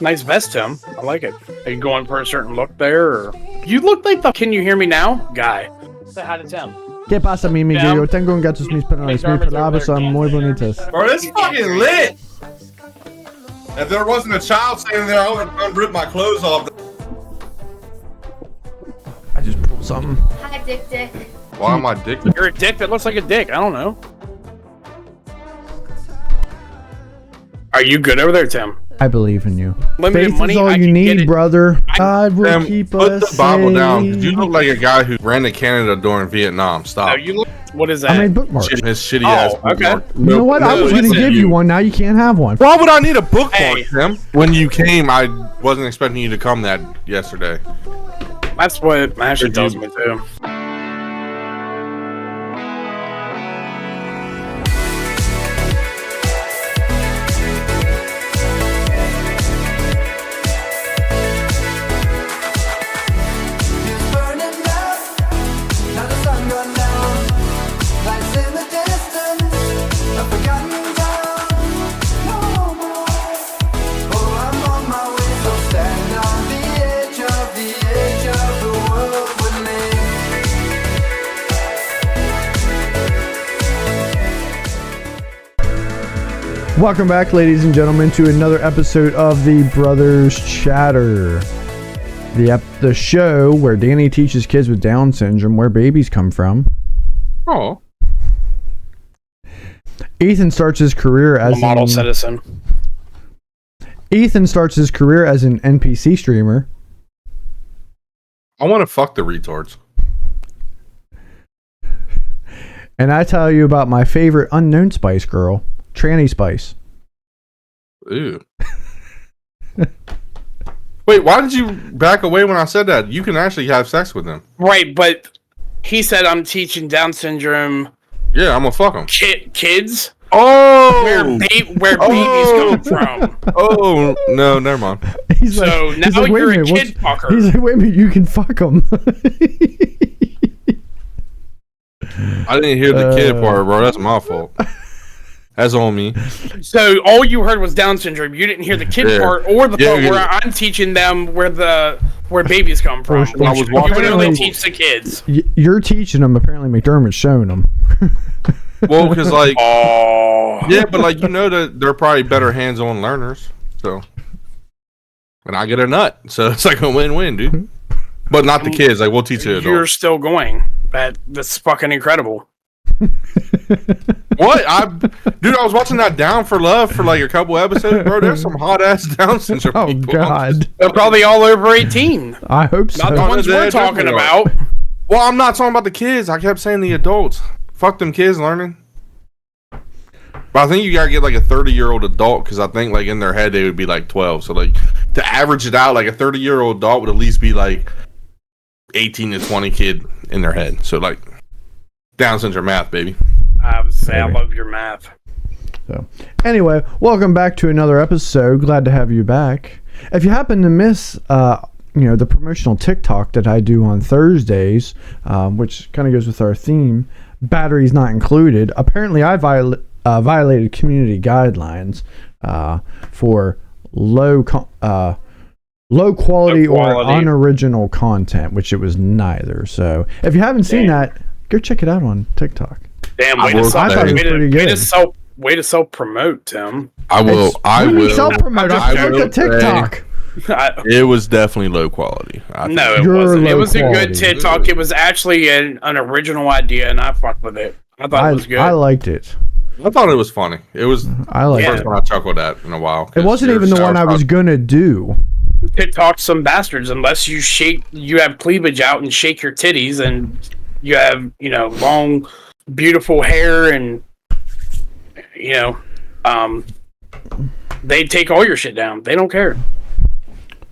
Nice vest, Tim. I like it. Are you going for a certain look there? Or... You look like the Can You Hear Me Now guy. Say hi to Tim. ¿Qué pasa, mi amigo? Yo tengo un gato mis palabras son muy bonitas. Bro, this is fucking lit! If there wasn't a child standing there, I would have ripped my clothes off. I just pulled something. Hi, Dick. Why am I dick? You're a dick that looks like a dick. I don't know. Are you good over there, Tim? I believe in you. Limited Faith money, is all I you can need, get it. brother. God will Sam, keep put us the Bible down. safe. You look like a guy who ran to Canada during Vietnam. Stop. No, you look. What is that? I made bookmarks. His shitty ass bookmark. okay. You know what? I was going to give you one. Now you can't have one. Why would I need a bookmark, Hey. Tim? When you came, I wasn't expecting you to come that yesterday. That's what Ashley tells me too. Welcome back, ladies and gentlemen, to another episode of the Brothers Chatter. The show where Danny teaches kids with Down syndrome where babies come from. Oh. Ethan starts his career as A model citizen. Ethan starts his career as an NPC streamer. I want to fuck the retards. And I tell you about my favorite unknown Spice Girl, Tranny Spice. Ew. Wait, why did you back away when I said that? You can actually have sex with them. Right, but he said I'm teaching Down syndrome. Yeah, I'm gonna fuck them. Kids. Oh, Where babies come from. Oh no, never mind. He's So he's now wait you're a minute, kid fucker. He's like, wait a minute, you can fuck them. I didn't hear the kid part, bro. That's my fault. That's on me. So all you heard was Down syndrome. You didn't hear the kid part or the part where I'm teaching them where babies come from. I was You watching would only them. teach the kids. You're teaching them. Apparently, McDermott's showing them. Well, because like, Oh. yeah, but like you know that they're probably better hands-on learners. So, and I get a nut, so it's like a win-win, dude. But not the kids. Like we'll teach the You're adults. still going. That's fucking incredible. What? Dude, I was watching that Down for Love for like a couple episodes, bro. There's some hot ass Down syndrome Oh people. God! They're probably all over 18. I hope so. Not the ones they're we're talking definitely about. Well, I'm not talking about the kids. I kept saying the adults. Fuck them kids learning. But I think you gotta get like a 30-year-old adult because I think like in their head they would be like 12. So like to average it out, like a 30-year-old adult would at least be like 18 to 20 kid in their head. So like Down syndrome math, baby. I would say I love your math. So, anyway, welcome back to another episode. Glad to have you back. If you happen to miss, the promotional TikTok that I do on Thursdays, which kind of goes with our theme, batteries not included. Apparently, I violated community guidelines for low quality or unoriginal content, which it was neither. So, if you haven't seen that, go check it out on TikTok. Damn, I thought it was pretty good. Way to self-promote, Tim. I will. I will self-promote. I the TikTok. It was definitely low quality. No, it You're wasn't. It low was a quality. good TikTok. It was actually an original idea, and I fucked with it. I thought it was good. I liked it. I thought it was funny. It was I liked the first it. one I chuckled at in a while. It wasn't even the one I was gonna do. TikTok some bastards unless you have cleavage out and shake your titties, and you have long, beautiful hair, and they take all your shit down. They don't care.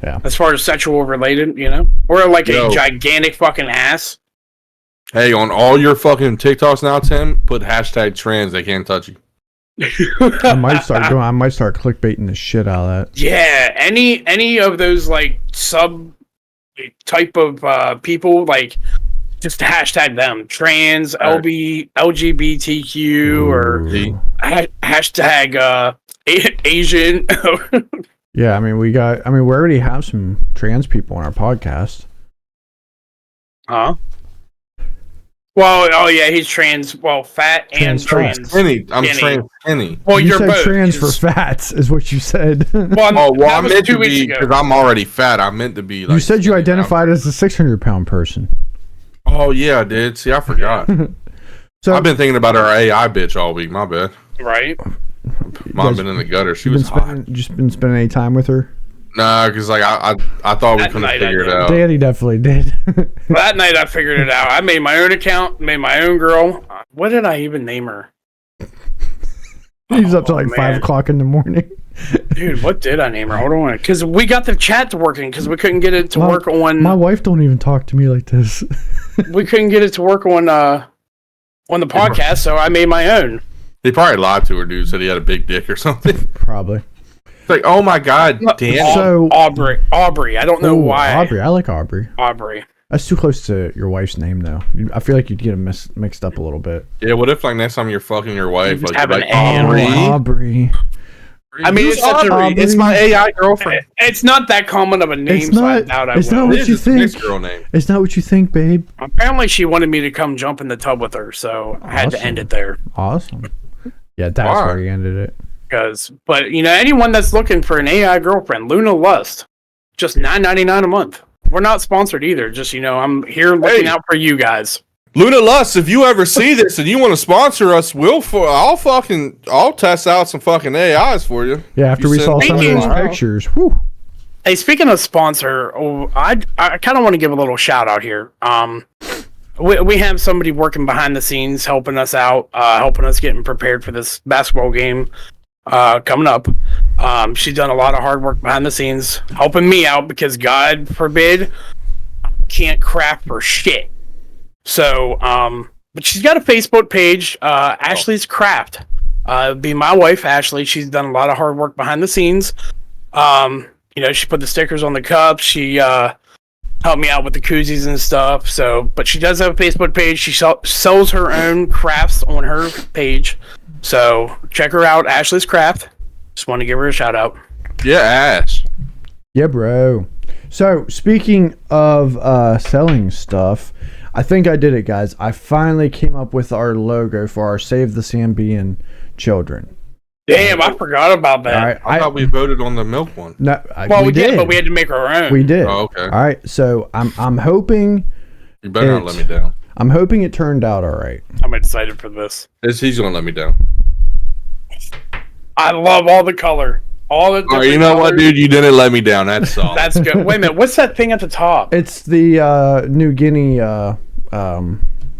Yeah. As far as sexual related, or like a gigantic fucking ass. Hey, on all your fucking TikToks now, Tim, put hashtag trans. They can't touch you. I might start clickbaiting the shit out of that. Yeah, any of those like sub type of people, like just hashtag them trans, LGBTQ, or hashtag Asian. Yeah, I mean, we already have some trans people on our podcast. Huh? Well, oh yeah, he's trans. Well, fat and trans. Skinny. I'm Skinny. trans skinny. Well, You you're said both. trans for fats, is what you said. Well, Oh, well, that I was meant 2 to weeks be ago. because I'm already fat. I meant to be like. You said you skinny. identified as a 600-pound person. Oh yeah, I did. See, I forgot. So I've been thinking about our AI bitch all week. My bad. Right? Mom been in the gutter. She was hot. Just been spending any time with her? Nah, because like I thought we That couldn't night I figure it did. out. Danny definitely did. That night I figured it out. I made my own account, made my own girl. What did I even name her? He's up to like man. 5 o'clock in the morning. Dude, what did I name her? Hold on. Because we got the chat working because we couldn't get it to work on. My wife don't even talk to me like this. We couldn't get it to work on the podcast, so I made my own. He probably lied to her, dude. Said he had a big dick or something. Probably. It's like, oh my god, Danny. So- Aubrey. I don't know why. Aubrey. I like Aubrey. Aubrey. That's too close to your wife's name, though. I feel like you'd get them mixed up a little bit. Yeah, what if like next time you're fucking your wife, just like, have you're an like A and Aubrey? Aubrey. I mean, Who's it's such a- Aubrey? It's my AI girlfriend. It's not that common of a name, It's so I not- doubt I it's will. not what It you is a mixed think. girl name. It's not what you think, babe. Apparently, she wanted me to come jump in the tub with her, so I had to Awesome. end it there. Awesome. Yeah, that's Why? why you ended it. But you know, anyone that's looking for an AI girlfriend, Luna Lust, just $9.99 a month. We're not sponsored either. Just I'm here looking out for you guys. Luna Lust, if you ever see this and you want to sponsor us, I'll test out some fucking AIs for you. Yeah, after You we send saw me some of Thank those you. tomorrow. pictures. Whew. Hey, speaking of sponsor, I kind of want to give a little shout out here. We have somebody working behind the scenes helping us out, helping us getting prepared for this basketball game coming up. She's done a lot of hard work behind the scenes, helping me out because God forbid I can't craft for shit. So, but she's got a Facebook page, Ashley's Craft. Be my wife, Ashley. She's done a lot of hard work behind the scenes. She put the stickers on the cups. She helped me out with the koozies and stuff. So, but she does have a Facebook page. She sells her own crafts on her page. So check her out, Ashley's Craft. Just want to give her a shout out. Yeah, Ash. Yeah, bro. So, speaking of selling stuff, I think I did it, guys. I finally came up with our logo for our Save the Sambian Children. Damn, I forgot about that. All right, I thought we voted on the milk one. No, Well, we did, but we had to make our own. We did. Oh, okay. All right, so I'm hoping You better not let me down. I'm hoping it turned out all right. I'm excited for this. He's gonna let me down. I love all the color. All the. All right, you know what, colors. dude? You didn't let me down. That's all. That's good. Wait a minute. What's that thing at the top? It's the New Guinea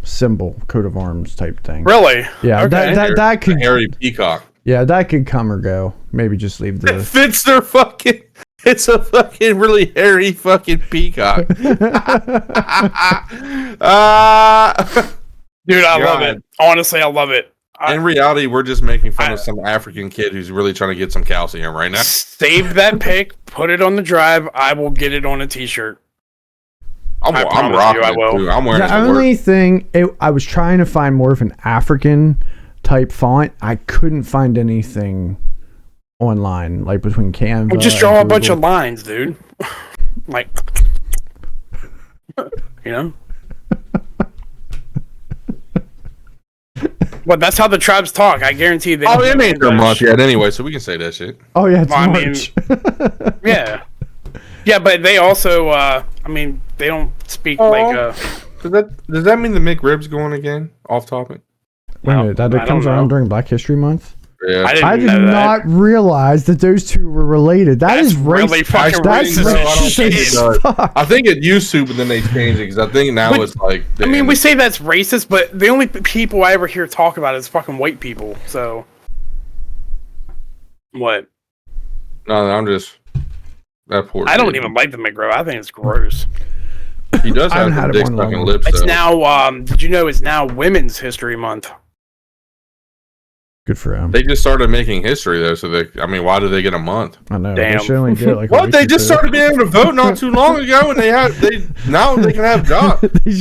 symbol, coat of arms type thing. Really? Yeah, Okay. that could Harry Peacock. that could come or go. Maybe just leave It the. fits their fucking. It's a fucking really hairy fucking peacock. Dude, I love God. it. Honestly, I love it. In reality, we're just making fun of some African kid who's really trying to get some calcium right now. Save that pic, put it on the drive. I will get it on a t-shirt. I I'm promise rocking you I it will. too. I'm wearing it The to work. only thing I was trying to find more of an African type font. I couldn't find anything online, like between Canva. Well, just draw a and bunch of Google. lines, dude. Like, you know. Well, that's how the tribes talk. I guarantee they. Oh, it ain't their month yet anyway, so we can say that shit. Oh yeah, it's Well, I mean- March. Yeah. Yeah, but they also. They don't speak like. Does that mean the McRib's going again? Off topic. Wait a minute, that I don't comes around know. during Black History Month. Yeah. I did know not that. realize that those two were related. That's is really racist. fucking That's racist. No, I don't think it racist. does. I think it used to, but then they changed it because I think now But- it's like. I mean, we say that's racist, but the only people I ever hear talk about is fucking white people. So. What? No, I'm just. That poor. I don't kid. even like the McGrill. I think it's gross. He does I have haven't had the it dick one fucking long. lips. It's though. now. Did you know it's now Women's History Month? Good for him. They just started making history though, so why do they get a month? I know. Damn. They should only get like. What? They just started being able to vote not too long ago, and now they can have jobs. They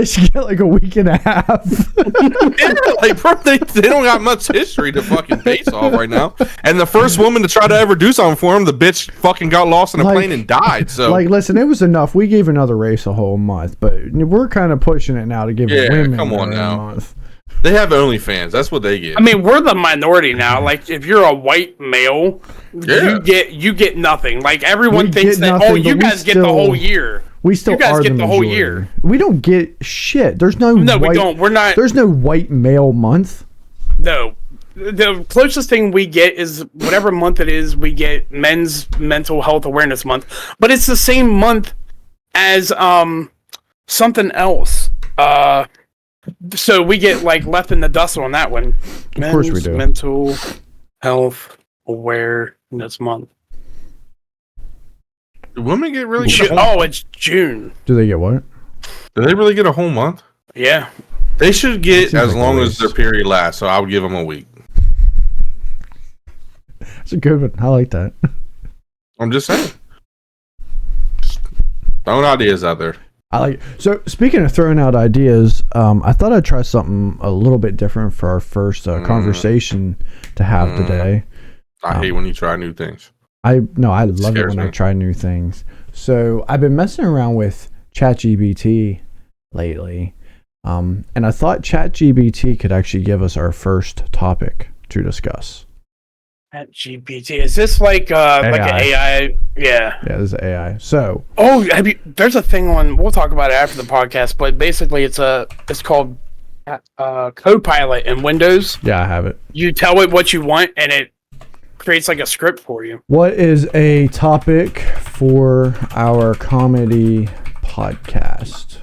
should get like a week and a half. Yeah, like bro, they don't got much history to fucking base off right now. And the first woman to try to ever do something for him, the bitch fucking got lost in a plane and died. So listen, it was enough. We gave another race a whole month, but we're kind of pushing it now to give women come on a now. month. They have OnlyFans. That's what they get. I mean, we're the minority now. Like, if you're a white male, you get nothing. Like, everyone thinks that you guys get the whole year. We still get the whole year. We don't get shit. There's no. No, we don't. We're not. There's no white male month. No. The closest thing we get is whatever month it is, we get Men's Mental Health Awareness Month. But it's the same month as something else. So we get like left in the dust on that one. Of course we do. Mental Health Awareness Month. Do women get really? It's June. Do they get what? Do they really get a whole month? Yeah. They should get as long as their period lasts. So I would give them a week. That's a good one. I like that. I'm just saying. Throwing ideas out there. I like it. So speaking of throwing out ideas, I thought I'd try something a little bit different for our first conversation to have today. I hate when you try new things. I love it when I try new things. So I've been messing around with ChatGPT lately, and I thought ChatGPT could actually give us our first topic to discuss. ChatGPT, is this like an AI? Yeah. Yeah, this is AI. So. There's a thing on. We'll talk about it after the podcast, but basically, it's called Copilot in Windows. Yeah, I have it. You tell it what you want, and it creates like a script for you. What is a topic for our comedy podcast?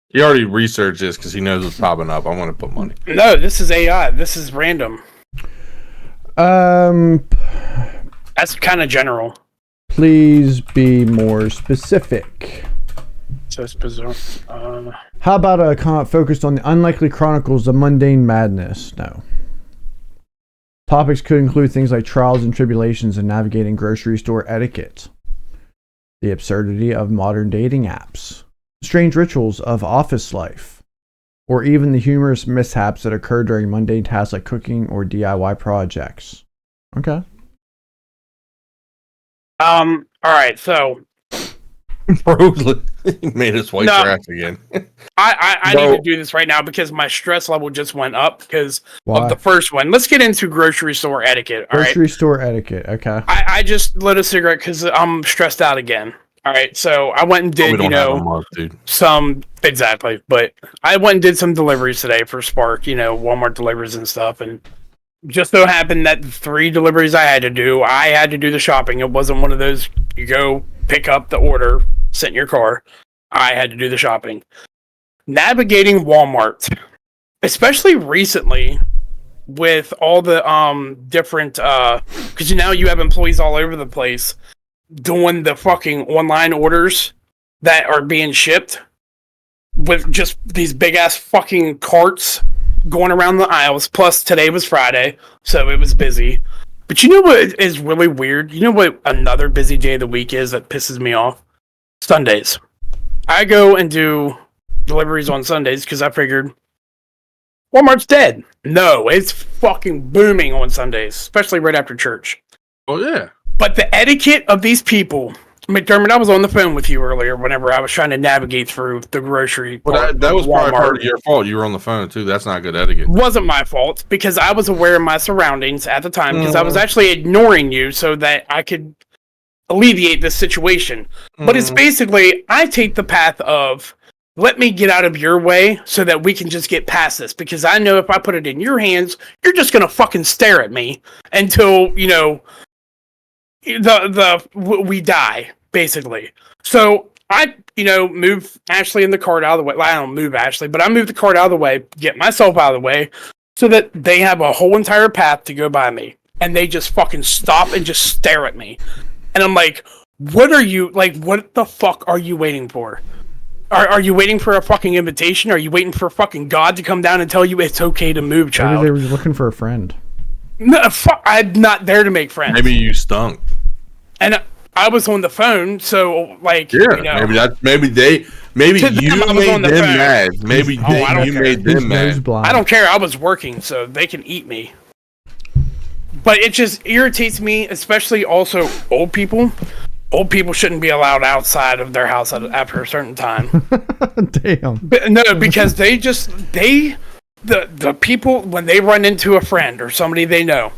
He already researched this because he knows it's popping up. I want to put money. No, this is AI. This is random. That's kind of general. Please be more specific. So it's bizarre. How about a focused on the unlikely chronicles of mundane madness? No. Topics could include things like trials and tribulations and navigating grocery store etiquette, the absurdity of modern dating apps, strange rituals of office life, or even the humorous mishaps that occur during mundane tasks like cooking or DIY projects. Okay. All right, so Bro, he made his white trash again. I need to do this right now because my stress level just went up because Why? of the first one. Let's get into grocery store etiquette. Grocery store etiquette. Okay. I just lit a cigarette because I'm stressed out again. All right, so I went and did exactly, but I went and did some deliveries today for Spark, Walmart deliveries and stuff, and just so happened that the 3 deliveries I had to do the shopping. It wasn't one of those you go pick up the order, sit in your car. I had to do the shopping. Navigating Walmart, especially recently with all the different because now you have employees all over the place doing the fucking online orders that are being shipped with just these big ass fucking carts going around the aisles. Plus today was Friday, so it was busy. But you know what is really weird? You know what another busy day of the week is that pisses me off? Sundays. I go and do deliveries on Sundays because I figured Walmart's dead. No, it's fucking booming on Sundays, especially right after church. Oh, yeah. But the etiquette of these people, McDermott, I was on the phone with you earlier whenever I was trying to navigate through the grocery. Well, that was probably part of your fault. You were on the phone, too. That's not good etiquette. Wasn't my fault because I was aware of my surroundings at the time because I was actually ignoring you so that I could alleviate this situation. But it's basically, I take the path of, let me get out of your way so that we can just get past this because I know if I put it in your hands, you're just going to fucking stare at me until, we die, basically. So I, move Ashley in the cart out of the way. Well, I don't move Ashley, but I move the cart out of the way, get myself out of the way, so that they have a whole entire path to go by me. And they just fucking stop and just stare at me. And I'm like, what the fuck are you waiting for? Are you waiting for a fucking invitation? Are you waiting for fucking God to come down and tell you it's okay to move, child? Maybe they were looking for a friend. No, I'm not there to make friends. Maybe you stunk. And I was on the phone, so like, Yeah, you know, maybe you made them mad. Maybe you made them mad. I don't care. I was working, so they can eat me. But it just irritates me, especially also old people. Old people shouldn't be allowed outside of their house after a certain time. Damn. But, no, because the people, when they run into a friend or somebody they know,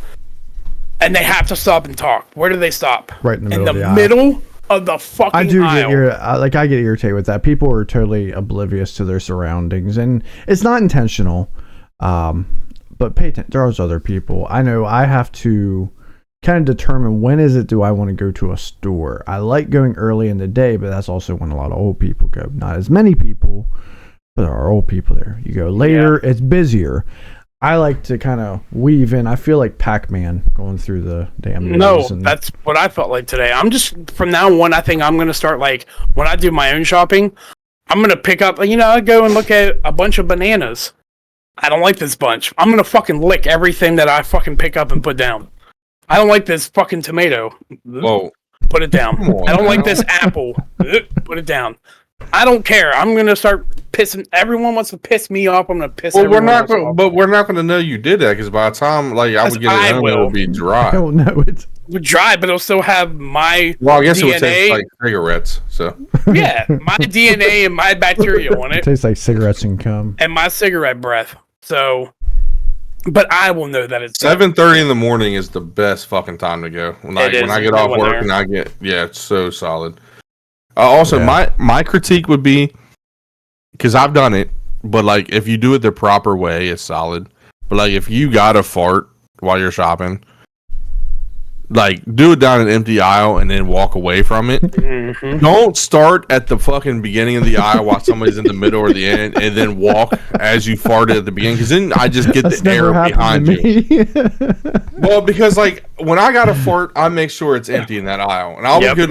and they have to stop and talk, where do they stop? Right in the middle of the middle of the fucking aisle. I get irritated with that. People are totally oblivious to their surroundings, and it's not intentional. But pay attention. There's other people. I know I have to kind of determine when do I want to go to a store. I like going early in the day, but that's also when a lot of old people go. Not as many people, but there are old people there. You go later, it's busier. I like to kind of weave in. I feel like Pac-Man going through the damn that's what I felt like today. I'm just, from now on, I think I'm going to start, like, when I do my own shopping, I'm going to pick up, I go and look at a bunch of bananas. I don't like this bunch. I'm going to fucking lick everything that I fucking pick up and put down. I don't like this fucking tomato. Whoa. Put it down. I don't like this apple. Put it down. I don't care. I'm gonna start pissing. Everyone wants to piss me off. I'm gonna piss. Well, we're not going to know you did that because by the time I would get it home, it'll be dry. I don't know it. Dry, but it'll still have my. Well, I guess DNA. It would taste like cigarettes. So. Yeah, my DNA and my bacteria on it. It tastes like cigarettes and cum. And my cigarette breath. So. But I will know that it's 7:30 in the morning is the best fucking time to go. When I get off work and it's so solid. Also, my critique would be, because I've done it, but like if you do it the proper way, it's solid. But like if you gotta fart while you're shopping, like do it down an empty aisle and then walk away from it. Mm-hmm. Don't start at the fucking beginning of the aisle while somebody's in the middle or the end, and then walk as you farted at the beginning. Because then I just get the air behind you. Well, because like when I got a fart, I make sure it's empty in that aisle, and I'll go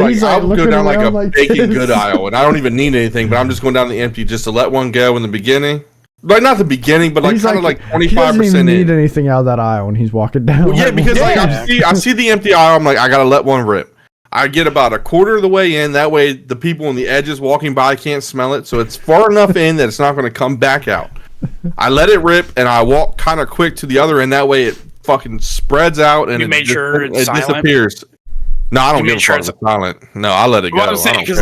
down like a baking good aisle, and I don't even need anything, but I'm just going down the empty just to let one go in the beginning. Like not the beginning, but like kind of like 25%. He doesn't even need anything out of that aisle when he's walking down. Well, yeah, because like I see the empty aisle. I'm like, I gotta let one rip. I get about a quarter of the way in. That way, the people on the edges walking by can't smell it. So it's far enough in that it's not going to come back out. I let it rip, and I walk kind of quick to the other end. That way, it fucking spreads out and it disappears. No, I don't give a fuck if it's silent. No, I let it go. I'm saying, because,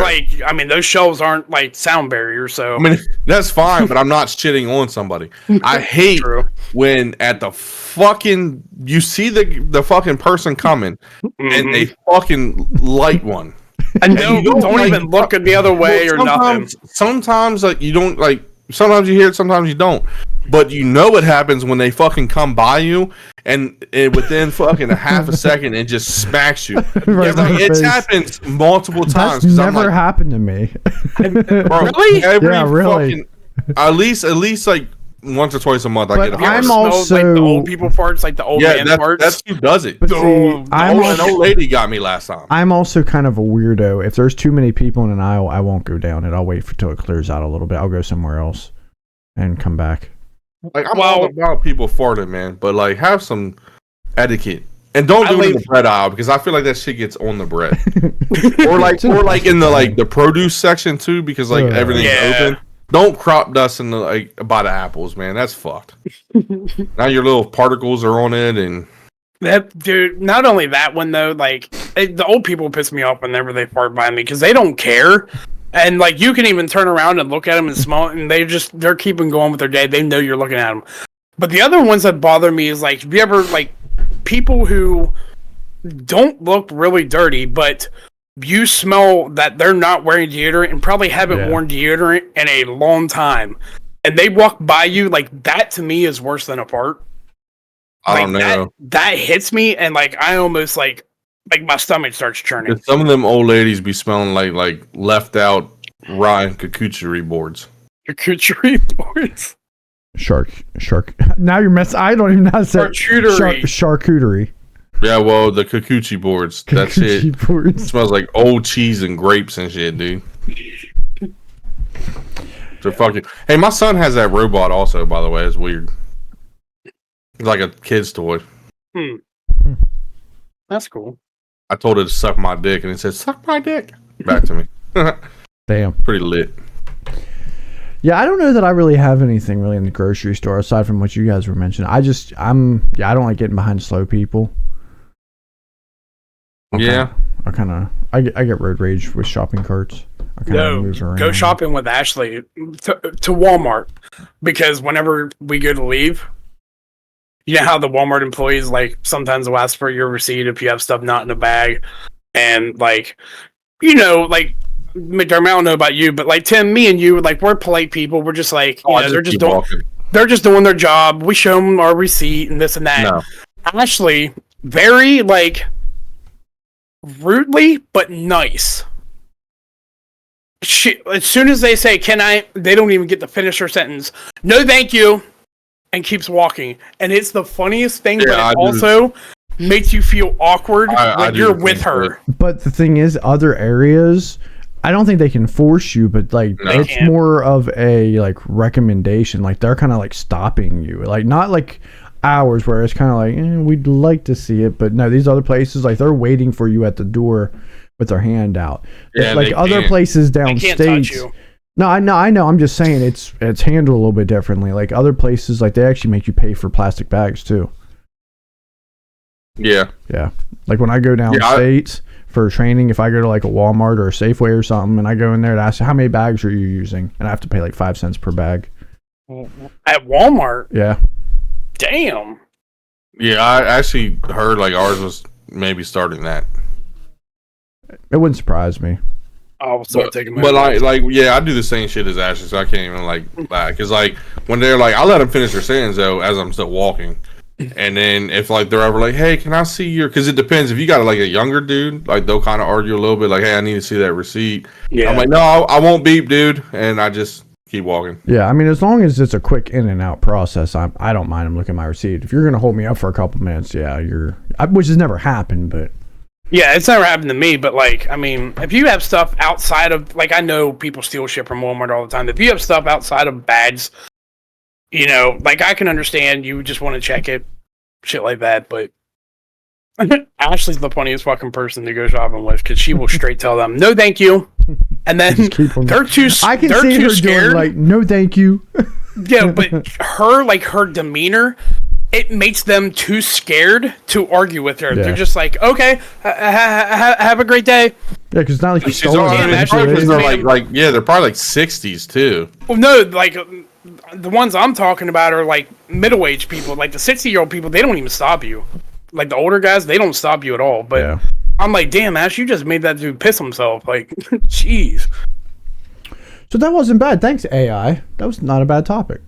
those shelves aren't, like, sound barriers, so... I mean, that's fine, but I'm not shitting on somebody. I hate when at the fucking... You see the fucking person coming, and they fucking light one. And don't even look at the other way or nothing. Sometimes, like, you don't, like... Sometimes you hear it, sometimes you don't. But you know what happens when they fucking come by you, and within fucking a half a second, it just smacks you. It's happened multiple times. That's never happened to me. Bro, really? Really. At least like once or twice a month, I get a fart. I'm also like the old people farts, like the old man farts. That's who does it. An old lady got me last time. I'm also kind of a weirdo. If there's too many people in an aisle, I won't go down it. I'll wait till it clears out a little bit. I'll go somewhere else and come back. Like I'm all about people farting, man, but like have some etiquette and don't do it in the bread aisle because I feel like that shit gets on the bread, or like in the produce section too because like everything's open. Don't crop dust in by the apples, man. That's fucked. Now your little particles are on it, and that dude. Not only that one though, like the old people piss me off whenever they fart by me because they don't care. And, like, you can even turn around and look at them and smell it, and they're keeping going with their day. They know you're looking at them. But the other ones that bother me is, like, have you ever, like, people who don't look really dirty, but you smell that they're not wearing deodorant and probably haven't worn deodorant in a long time. And they walk by you, like, that to me is worse than a fart. I don't know. That hits me, and, like, I almost, like my stomach starts churning. Some of them old ladies be smelling like left out rye charcuterie boards. Charcuterie boards. Shark. Now you're messing. I don't even know how to say charcuterie. Yeah, well, the charcuterie boards. That shit smells like old cheese and grapes and shit, dude. They're fucking. Hey, my son has that robot also. By the way, it's weird. It's like a kid's toy. That's cool. I told it to suck my dick, and it said, "Suck my dick." Back to me. Damn. Pretty lit. Yeah, I don't know that I really have anything really in the grocery store aside from what you guys were mentioning. I don't like getting behind slow people. I get road rage with shopping carts. Go shopping with Ashley to Walmart, because whenever we go to leave, you know how the Walmart employees like sometimes will ask for your receipt if you have stuff not in a bag, and like, you know, like McDermott, I don't know about you, but like Tim, me and you, like we're polite people. We're just like, they're just doing their job. We show them our receipt and this and that. No. Ashley, very like rudely but nice. As soon as they say, "Can I?" they don't even get to finish her sentence. "No, thank you," and keeps walking. And it's the funniest thing, but it also makes you feel awkward when you're with her. But the thing is, other areas, I don't think they can force you, but like it's more of a like recommendation. Like they're kind of like stopping you, like not like ours where it's kind of like we'd like to see it, but no, these other places like they're waiting for you at the door with their hand out. Yeah, like other places downstate. No, I know. I'm just saying it's handled a little bit differently. Like other places, like they actually make you pay for plastic bags too. Yeah. Yeah. Like when I go downstate for training, if I go to like a Walmart or a Safeway or something, and I go in there and ask how many bags are you using, and I have to pay like 5 cents per bag. At Walmart? Yeah. Damn. Yeah, I actually heard like ours was maybe starting that. It wouldn't surprise me. I'll start taking my. But I do the same shit as Ashley, so I can't even like lie. Because like when they're like, I'll let them finish their sentence though as I'm still walking, and then if like they're ever like, "Hey, can I see your?" Because it depends. If you got like a younger dude, like they'll kind of argue a little bit, like, "Hey, I need to see that receipt." Yeah. I'm like, "No, I won't beep, dude," and I just keep walking. Yeah, I mean, as long as it's a quick in and out process, I don't mind them looking at my receipt. If you're gonna hold me up for a couple minutes, which has never happened, but. Yeah, it's never happened to me, but like, I mean, if you have stuff outside of, like, I know people steal shit from Walmart all the time. If you have stuff outside of bags, you know, like, I can understand you just want to check it, shit like that, but Ashley's the funniest fucking person to go shopping with, because she will straight tell them, "No, thank you," and then they're too I can see her scared. Doing like, "No, thank you." Yeah, but her demeanor, it makes them too scared to argue with her. Yeah. They're just like, "Okay, have a great day." Yeah, because it's not like you stole they're they're probably like 60s too. Well, no, like the ones I'm talking about are like middle-aged people. Like the 60-year-old people, they don't even stop you. Like the older guys, they don't stop you at all. But I'm like, damn, Ash, you just made that dude piss himself. Like, jeez. So that wasn't bad. Thanks, AI. That was not a bad topic.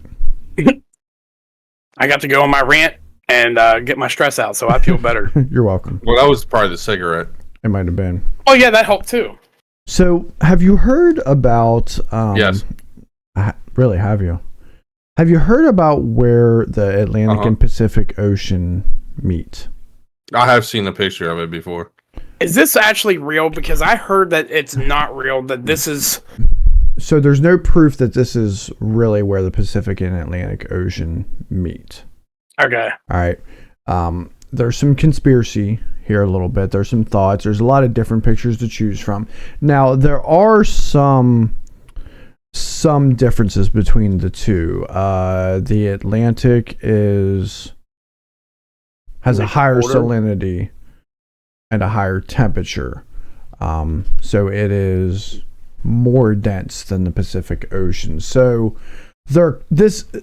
I got to go on my rant and get my stress out, so I feel better. You're welcome. Well, that was probably the cigarette. It might have been. Oh, yeah, that helped too. So, have you heard about... yes. Really, have you? Have you heard about where the Atlantic and Pacific Ocean meet? I have seen a picture of it before. Is this actually real? Because I heard that it's not real, that this is... So there's no proof that this is really where the Pacific and Atlantic Ocean meet. Okay. All right. There's some conspiracy here a little bit. There's some thoughts. There's a lot of different pictures to choose from. Now, there are some differences between the two. The Atlantic has a higher salinity and a higher temperature. So it is more dense than the Pacific Ocean. So the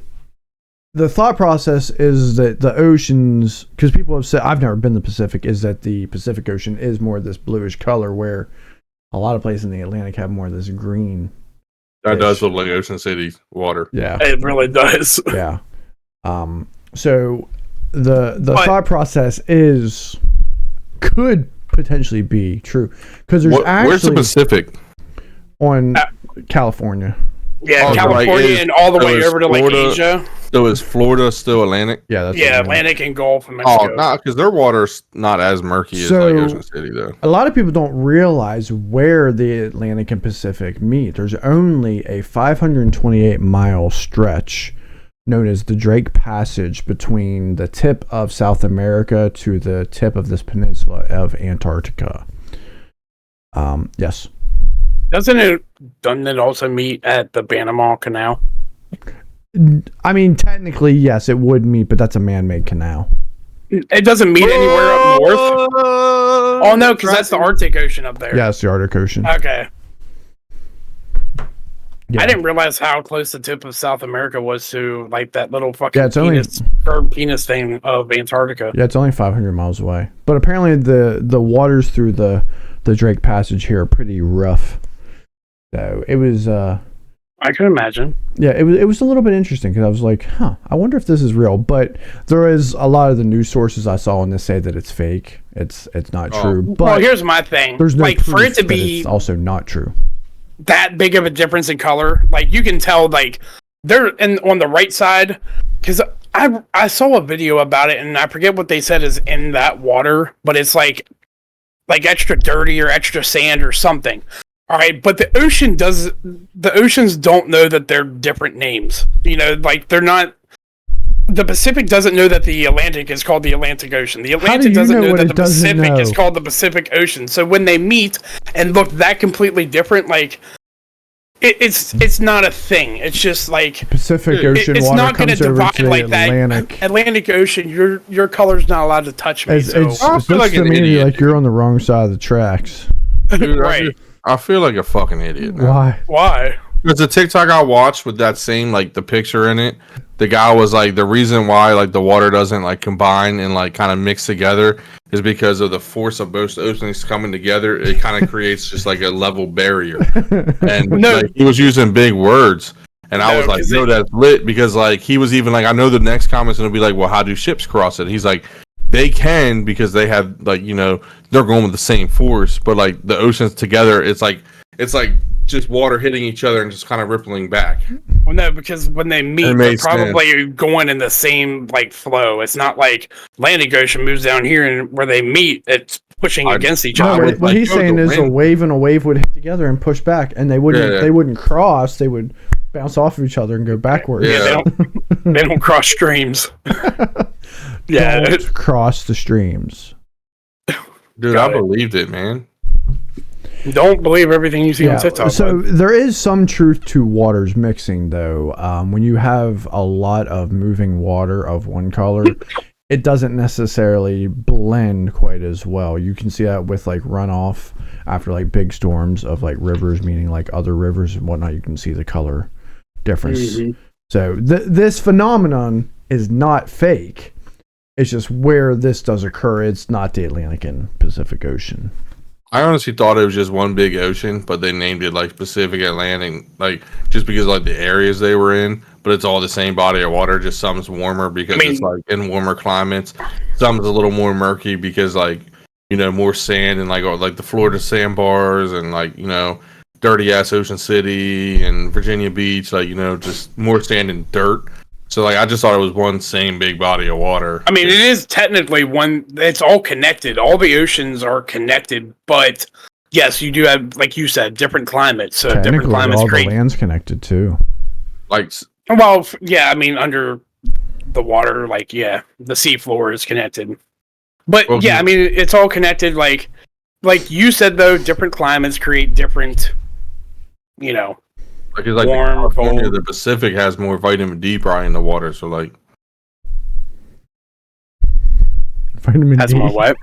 thought process is that the oceans, because people have said, I've never been to the Pacific, is that the Pacific Ocean is more of this bluish color, where a lot of places in the Atlantic have more of this green. That does look like Ocean City water. Yeah, it really does. Yeah. So the thought process could potentially be true, because there's actually where's the Pacific? On California. Yeah, Oh, California like, and all the so way is over to like Florida- Asia. So is Florida still Atlantic? Yeah, that's Yeah, what Atlantic and Gulf of Oh, Mexico. no, because their water's not as murky as like So- Ocean City, though. A lot of people don't realize where the Atlantic and Pacific meet. There's only a 528-mile stretch known as the Drake Passage between the tip of South America to the tip of this peninsula of Antarctica. Yes. Doesn't it also meet at the Panama Canal? I mean, technically, yes, it would meet, but that's a man-made canal. It doesn't meet anywhere up north. Oh no, because that's the Arctic Ocean up there. Yeah, it's the Arctic Ocean. Okay. Yeah. I didn't realize how close the tip of South America was to like that little fucking Yeah, it's only- penis thing of Antarctica. Yeah, it's only 500 miles away. But apparently the waters through the Drake Passage here are pretty rough. So it was... I can imagine. Yeah, it was a little bit interesting because I was like, I wonder if this is real. But there is a lot of the news sources I saw on this say that it's fake. It's not true. But Well, here's my thing. there's no like for proof it to that be it's also not true. that big of a difference in color, like you can tell, like they're on the right side, because I saw a video about it and I forget what they said is in that water, but it's like extra dirty or extra sand or something. All right, but the oceans don't know that they're different names. You know, like they're not. The Pacific doesn't know that the Atlantic is called the Atlantic Ocean. The Atlantic doesn't know that the Pacific is called the Pacific Ocean. So when they meet and look that completely different, like it's not a thing. It's just like Pacific Ocean it's water not going to comes over divide to the like Atlantic. that. Atlantic Ocean, your color's not allowed to touch me. It So looks feel like to an me idiot. like you're on the wrong side of the tracks. Dude, right? I feel like a fucking idiot now. Why? Why? There's a TikTok I watched with that same, like, the picture in it. The guy was like, the reason why, like, the water doesn't, like, combine and, like, kind of mix together is because of the force of both oceans coming together. It kind of creates just, like, a level barrier. And like, he was using big words. And I was like, no, that's lit. Because, like, he was even like, I know the next comment's going to be like, well, how do ships cross it? He's like, they can because they have, like, you know, they're going with the same force. But, like, the oceans together, it's like just water hitting each other and just kind of rippling back. Well, no, because when they meet, they're probably going in the same like flow. It's not like Atlantic Ocean moves down here and where they meet, it's pushing against each other. No, what he's saying is a wave and a wave would hit together and push back, and they wouldn't cross. They would bounce off of each other and go backwards. Yeah, they don't cross streams. Yeah, don't cross the streams. Dude, I believed it, man. Don't believe everything you see on TikTok. So there is some truth to waters mixing, though. When you have a lot of moving water of one color, it doesn't necessarily blend quite as well. You can see that with like runoff after like big storms of like rivers, meaning like other rivers and whatnot. You can see the color difference. Mm-hmm. So this phenomenon is not fake. It's just where this does occur. It's not the Atlantic and Pacific Ocean. I honestly thought it was just one big ocean, but they named it like Pacific Atlantic, like just because of, like the areas they were in. But it's all the same body of water. Just some's warmer because it's like in warmer climates. Some's a little more murky because like, you know, more sand and like the Florida sandbars and like, you know, dirty ass Ocean City and Virginia Beach, like, you know, just more sand and dirt. So like I just thought it was one same big body of water. I mean, it is technically one. It's all connected. All the oceans are connected, but yes, you do have, like you said, different climates. So different climates all create. The land's connected too. Like, well, yeah. I mean, under the water, like yeah, the seafloor is connected. But well, yeah, I mean, it's all connected. Like you said, though, different climates create different. You know. Because like warm, California, cold. The Pacific has more vitamin D probably in the water, so like vitamin that's D. more what?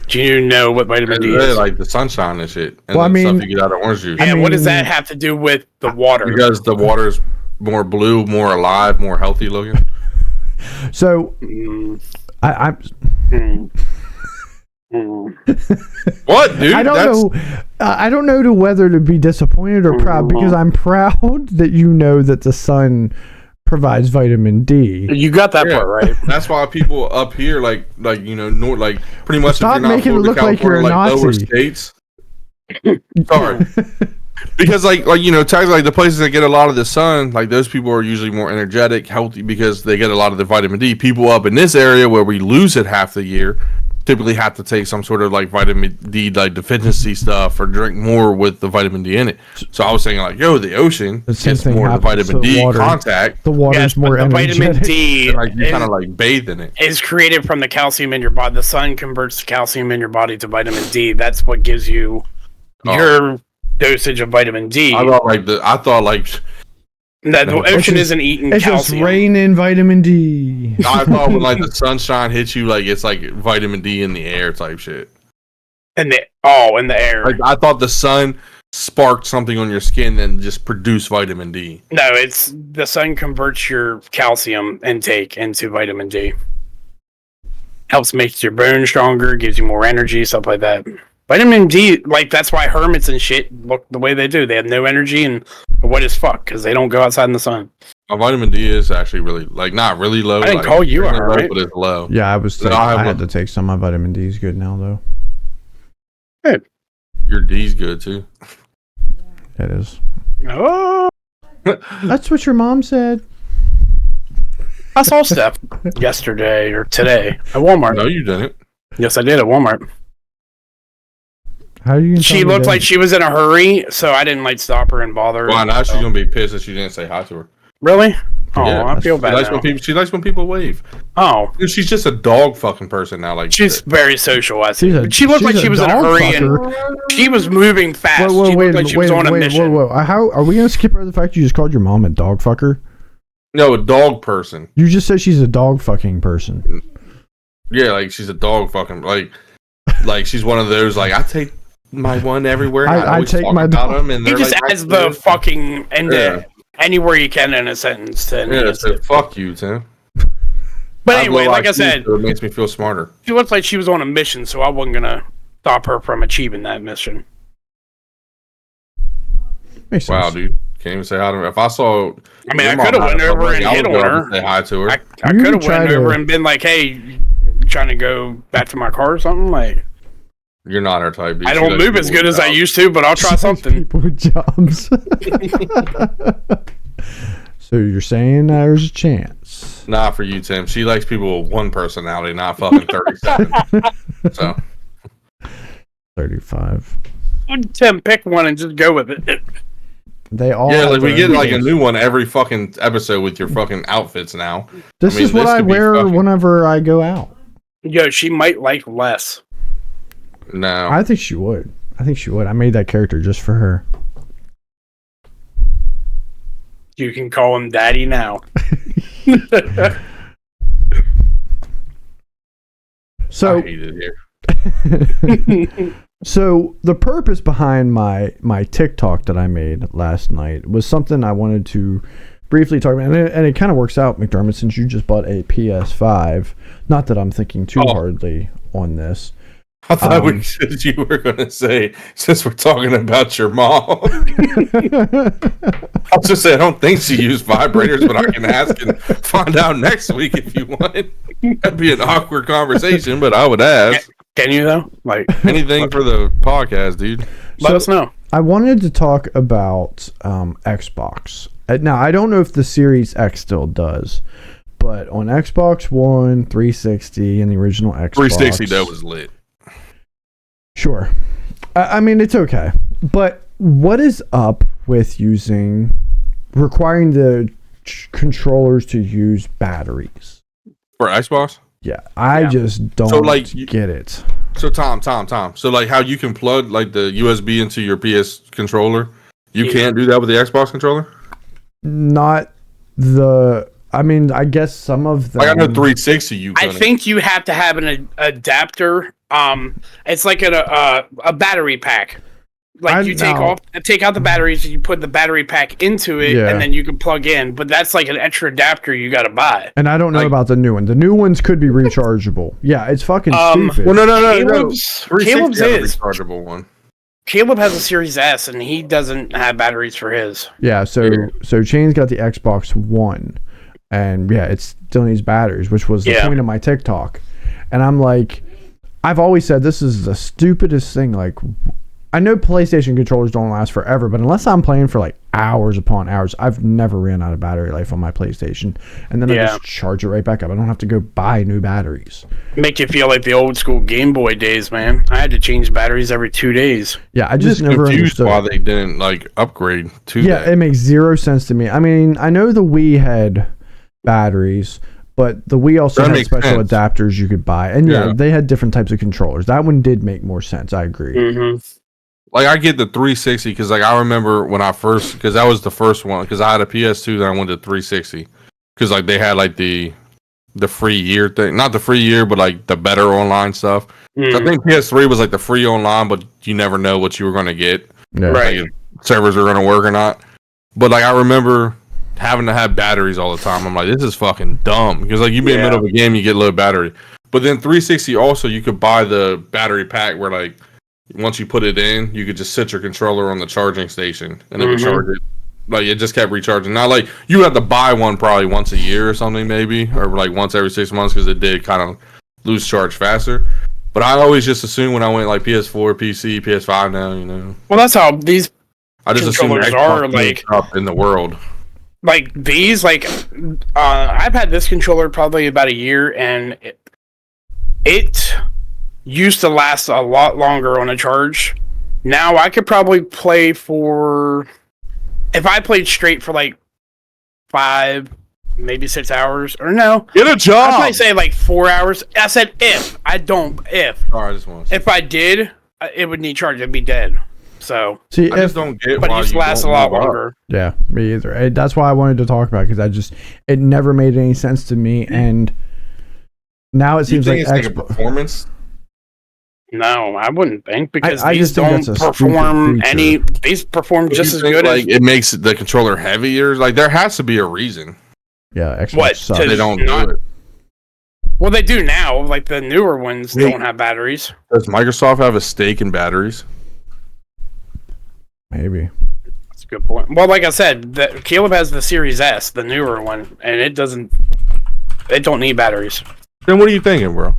Do you know what vitamin D is? Like the sunshine and shit, and well, the stuff you get out of orange juice. And what does that have to do with the water? Because the water's more blue, more alive, more healthy looking. So, I'm. What, dude? I don't know. I don't know whether to be disappointed or proud because I'm proud that you know that the sun provides vitamin D. You got that part right. That's why people up here, like you know, like pretty much. Stop if you're not making it look like you're a Nazi. Lower Nazi. states. Sorry. Because like technically, like the places that get a lot of the sun, like those people are usually more energetic, healthy because they get a lot of the vitamin D. People up in this area where we lose it half the year typically have to take some sort of like vitamin D like deficiency stuff or drink more with the vitamin D in it. So I was saying like, the ocean gets more of the vitamin D contact. The water's more energetic. Vitamin D, like you kind of like bathe in it. Is created from the calcium in your body. The sun converts the calcium in your body to vitamin D. That's what gives you your dosage of vitamin D. I thought that the ocean isn't eating it's calcium. It's just raining vitamin D. I thought when like the sunshine hits you, like it's like vitamin D in the air type shit. In the air. Like I thought the sun sparked something on your skin and just produced vitamin D. No, it's the sun converts your calcium intake into vitamin D. Helps make your bones stronger, gives you more energy, stuff like that. Vitamin D, like that's why hermits and shit look the way they do. They have no energy and what is fuck because they don't go outside in the sun. Vitamin D is actually really not really low. I didn't call you a hermit, but it's low. Yeah, I had to take some. My vitamin D is good now though. Good. Your D's good too. It is. Oh, that's what your mom said. I saw Steph yesterday or today at Walmart. No, you didn't. Yes, I did at Walmart. How you? She looked like she was in a hurry, so I didn't like stop her and bother her. Well, now she's gonna be pissed that she didn't say hi to her. Really? Oh, Yeah. I feel bad. She likes when people wave. Oh, Dude, she's just a dog fucking person now. Like she's very social. I think. She looked like she was in a hurry and she was moving fast. She looked like she was on a mission. How are we gonna skip over the fact you just called your mom a dog fucker? No, a dog person. You just said she's a dog fucking person. Yeah, like she's a dog fucking like she's one of those like I take my one everywhere. I take my dog. And he just adds the fucking into anywhere you can in a sentence. So fuck you, Tim. But anyway, like I said, it makes me feel smarter. She looked like she was on a mission, so I wasn't gonna stop her from achieving that mission. Makes wow, sense. dude. Can't even say hi to her. If I saw, I mean, I could have went over and hit on her. Say hi to her. I could have went over and been like, "Hey, you trying to go back to my car or something?" Like, you're not her type. Dude. I don't move as good as I used to, but I'll try something. People with jobs. So you're saying there's a chance? Nah, for you, Tim. She likes people with one personality, not fucking 37. So 35. Tim, pick one and just go with it. They all like we get like a new one every fucking episode with your fucking outfits now. This is what I wear whenever I go out. Yo, she might like less. No, I think she would. I made that character just for her. You can call him Daddy now. So I hate it here. So the purpose behind my TikTok that I made last night was something I wanted to briefly talk about, and it kind of works out, McDermott, since you just bought a PS5. Not that I'm thinking too hardly on this. I thought you were going to say, since we're talking about your mom. I was just saying, I don't think she used vibrators, but I can ask and find out next week if you want. That'd be an awkward conversation, but I would ask. Can you, though? Like anything for the podcast, dude. Let us know. I wanted to talk about Xbox. Now, I don't know if the Series X still does, but on Xbox One, 360, and the original Xbox... 360, that was lit. Sure. I mean, it's okay. But what is up with requiring the controllers to use batteries? For Xbox? Yeah, I just don't get it. So, Tom. So, like, how you can plug, like, the USB into your PS controller, you can't do that with the Xbox controller? Not the... I mean, I guess some of them... Like, I know 360 you I think you have to have an adapter. It's like a battery pack. Like take out the batteries, and you put the battery pack into it, and then you can plug in. But that's like an extra adapter you got to buy. And I don't know about the new one. The new ones could be rechargeable. Yeah, it's fucking stupid. Well, no. Caleb's is rechargeable one. Caleb has a Series S, and he doesn't have batteries for his. Yeah, so Chain's got the Xbox One, and it still needs batteries, which was the point of my TikTok. And I'm like, I've always said this is the stupidest thing. Like, I know PlayStation controllers don't last forever, but unless I'm playing for like hours upon hours, I've never ran out of battery life on my PlayStation. And then I just charge it right back up. I don't have to go buy new batteries. Make you feel like the old school Game Boy days, man. I had to change batteries every 2 days. Yeah, I just never understood why they didn't like upgrade to that. Yeah, it makes zero sense to me. I mean, I know the Wii had batteries, but the Wii also had special adapters you could buy. And yeah, they had different types of controllers. That one did make more sense. I agree. Mm-hmm. Like, I get the 360 because, like, I remember when I first, because that was the first one, because I had a PS2, then I went to 360. Because, like, they had, like, the free year thing. Not the free year, but, like, the better online stuff. Mm. So I think PS3 was, like, the free online, but you never know what you were going to get. Yeah. Right. Like, servers are going to work or not. But, like, I remember having to have batteries all the time. I'm like, this is fucking dumb. Because, like, you be in the middle of a game, you get low battery. But then 360 also, you could buy the battery pack where, like, once you put it in, you could just sit your controller on the charging station and it would charge it. Like, it just kept recharging. Not like you have to buy one probably once a year or something, maybe, or like once every 6 months because it did kind of lose charge faster. But I always just assumed when I went like PS4, PC, PS5 now, you know. Well, that's how these I just controllers are like up in the world. Like these, like I've had this controller probably about a year, and it used to last a lot longer on a charge. Now I could probably play for, if I played straight for like 5, maybe 6 hours, or no. Get a job! I'd probably say like 4 hours. I said if. I don't, if. Oh, I just want to if I did, it would need charge. It'd be dead. So, see, I just don't get but it used to last a lot longer. Yeah, me either. That's why I wanted to talk about it, because it never made any sense to me, and now it seems like it's like a performance. No, I wouldn't think, because I these just think don't perform any. These perform just as good like, as. It makes the controller heavier. Like, there has to be a reason. Yeah, Xbox what sucks. They don't do it. Well, they do now. Like, the newer ones don't have batteries. Does Microsoft have a stake in batteries? Maybe. That's a good point. Well, like I said, Caleb has the Series S, the newer one, and it don't need batteries. Then what are you thinking, bro?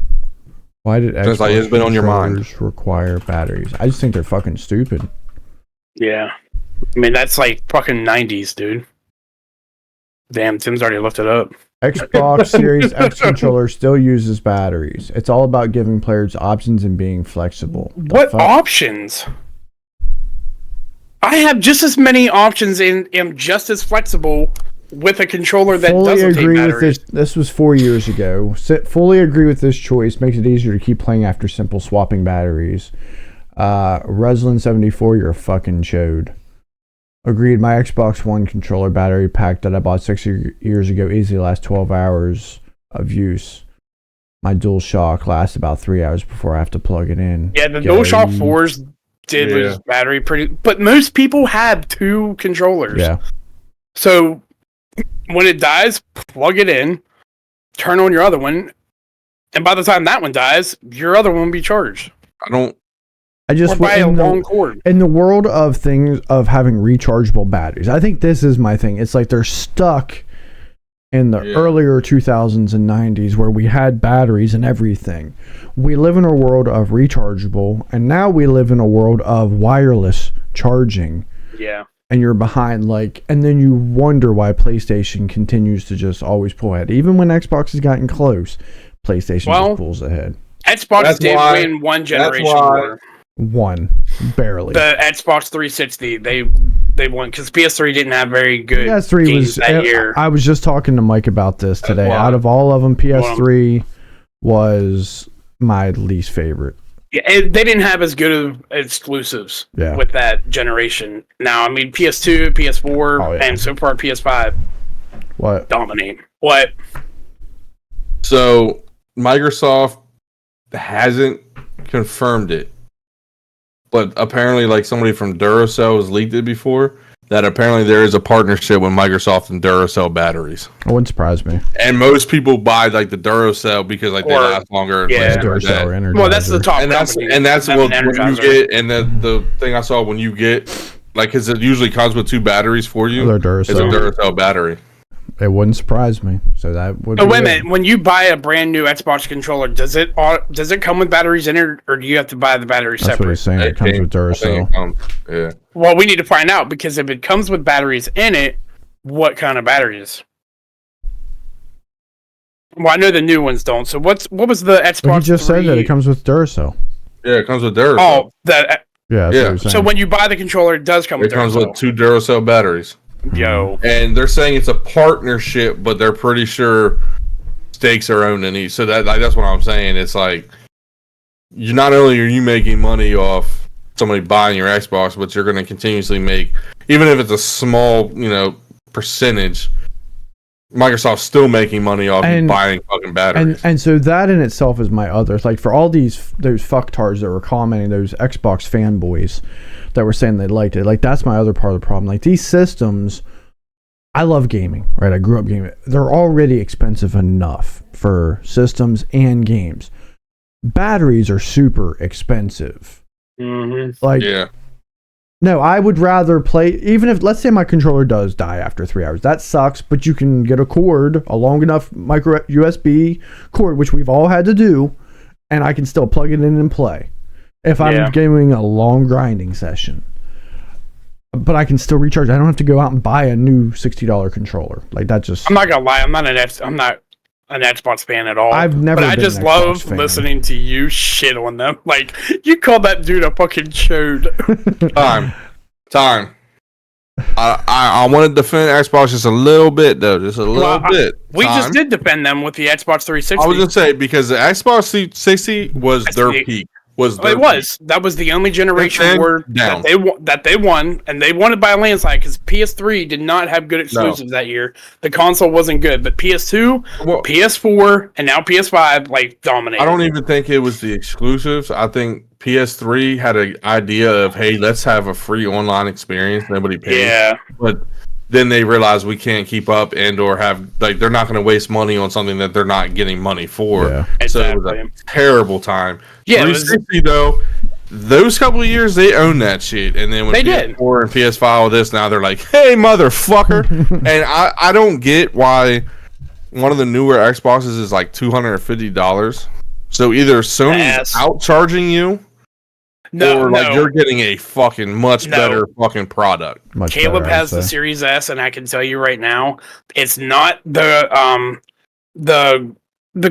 Why did Xbox like it's been on your mind require batteries? I just think they're fucking stupid. Yeah. I mean, that's like fucking 90s, dude. Damn, Tim's already looked it up. Xbox Series X controller still uses batteries. It's all about giving players options and being flexible. What options? I have just as many options and am just as flexible with a controller that doesn't take batteries. With this was 4 years ago. Fully agree with this choice. Makes it easier to keep playing after simple swapping batteries. Reslin74, you're a fucking chode. Agreed. My Xbox One controller battery pack that I bought 6 years ago easily lasts 12 hours of use. My DualShock lasts about 3 hours before I have to plug it in. Yeah, the DualShock 4s did lose battery but most people have 2 controllers. Yeah. So when it dies, plug it in, turn on your other one, and by the time that one dies, your other one will be charged. I just buy a long cord. In the world of things of having rechargeable batteries, I think this is my thing. It's like they're stuck in the earlier 2000s and 90s where we had batteries and everything. We live in a world of rechargeable, and now we live in a world of wireless charging. Yeah. And you're behind, and then you wonder why PlayStation continues to just always pull ahead. Even when Xbox has gotten close, PlayStation just pulls ahead. Xbox did win one generation war. One, barely. The Xbox 360, they won because PS3 didn't have very good PS3 games that year. I was just talking to Mike about this today. Out of all of them, PS3 was my least favorite. Yeah, they didn't have as good of exclusives with that generation. Now, I mean, PS2, PS4, and so far PS5 dominate. What? So, Microsoft hasn't confirmed it, but apparently, somebody from Duracell has leaked it before, that apparently there is a partnership with Microsoft and Duracell batteries. It wouldn't surprise me. And most people buy the Duracell because they last longer. Yeah, Duracell Energizer. Well, that's the top and company. That's what when you get. And the thing I saw when you get, because it usually comes with 2 batteries for you. They're Duracell. It's a Duracell battery. It wouldn't surprise me. So that would. Oh, wait a minute. When you buy a brand new Xbox controller, does it come with batteries in it, or do you have to buy the batteries That's separate? what he's saying. It comes with Duracell. Yeah. Well, we need to find out, because if it comes with batteries in it, what kind of batteries? Well, I know the new ones don't. So what was the Xbox? But he just 3? said that it comes with Duracell. Yeah, it comes with Duracell. Oh, that. Yeah. Yeah. So when you buy the controller, it does come with It comes Duracell. with 2 Duracell batteries. Yo. And they're saying it's a partnership, but they're pretty sure stakes are owned in each. So that's what I'm saying. It's like, you not only are you making money off somebody buying your Xbox, but you're going to continuously make, even if it's a small, percentage, Microsoft's still making money off you buying fucking batteries. And so that in itself is my other, like, for all those fucktards that were commenting, those Xbox fanboys that were saying they liked it, like, that's my other part of the problem. Like, these systems, I love gaming, right? I grew up gaming. They're already expensive enough for systems and games. Batteries are super expensive. Mm-hmm. Like, yeah. No, I would rather play, even if, let's say my controller does die after 3 hours. That sucks, but you can get a cord, a long enough micro USB cord, which we've all had to do, and I can still plug it in and play. If I'm doing a long grinding session. But I can still recharge. I don't have to go out and buy a new $60 controller. Like, that just... I'm not gonna lie, I'm not an Xbox fan at all. I've never But I been just an love Xbox fan. listening to you shit on them. Like, you called that dude a fucking chode. Time. I want to defend Xbox just a little bit, though. Just a little bit. We just did defend them with the Xbox 360. I was going to say, because the Xbox 360 was their peak. That was the only generation that they won, and they won it by a landslide, because PS3 did not have good exclusives that year. The console wasn't good, but PS2, PS4, and now PS5 like dominated. I don't even think it was the exclusives. I think PS3 had an idea of, hey, let's have a free online experience. Nobody pays. Yeah, but then they realize we can't keep up and/or have, like, they're not going to waste money on something that they're not getting money for. Yeah. So it was a terrible time. Yeah, 360 though, those couple of years they owned that shit, and then when PS4 and PS5 all this, now they're like, hey, motherfucker. And I don't get why one of the newer Xboxes is like $250. So either Sony's outcharging you, or you're getting a fucking much better fucking product. Caleb has the Series S, and I can tell you right now, it's not the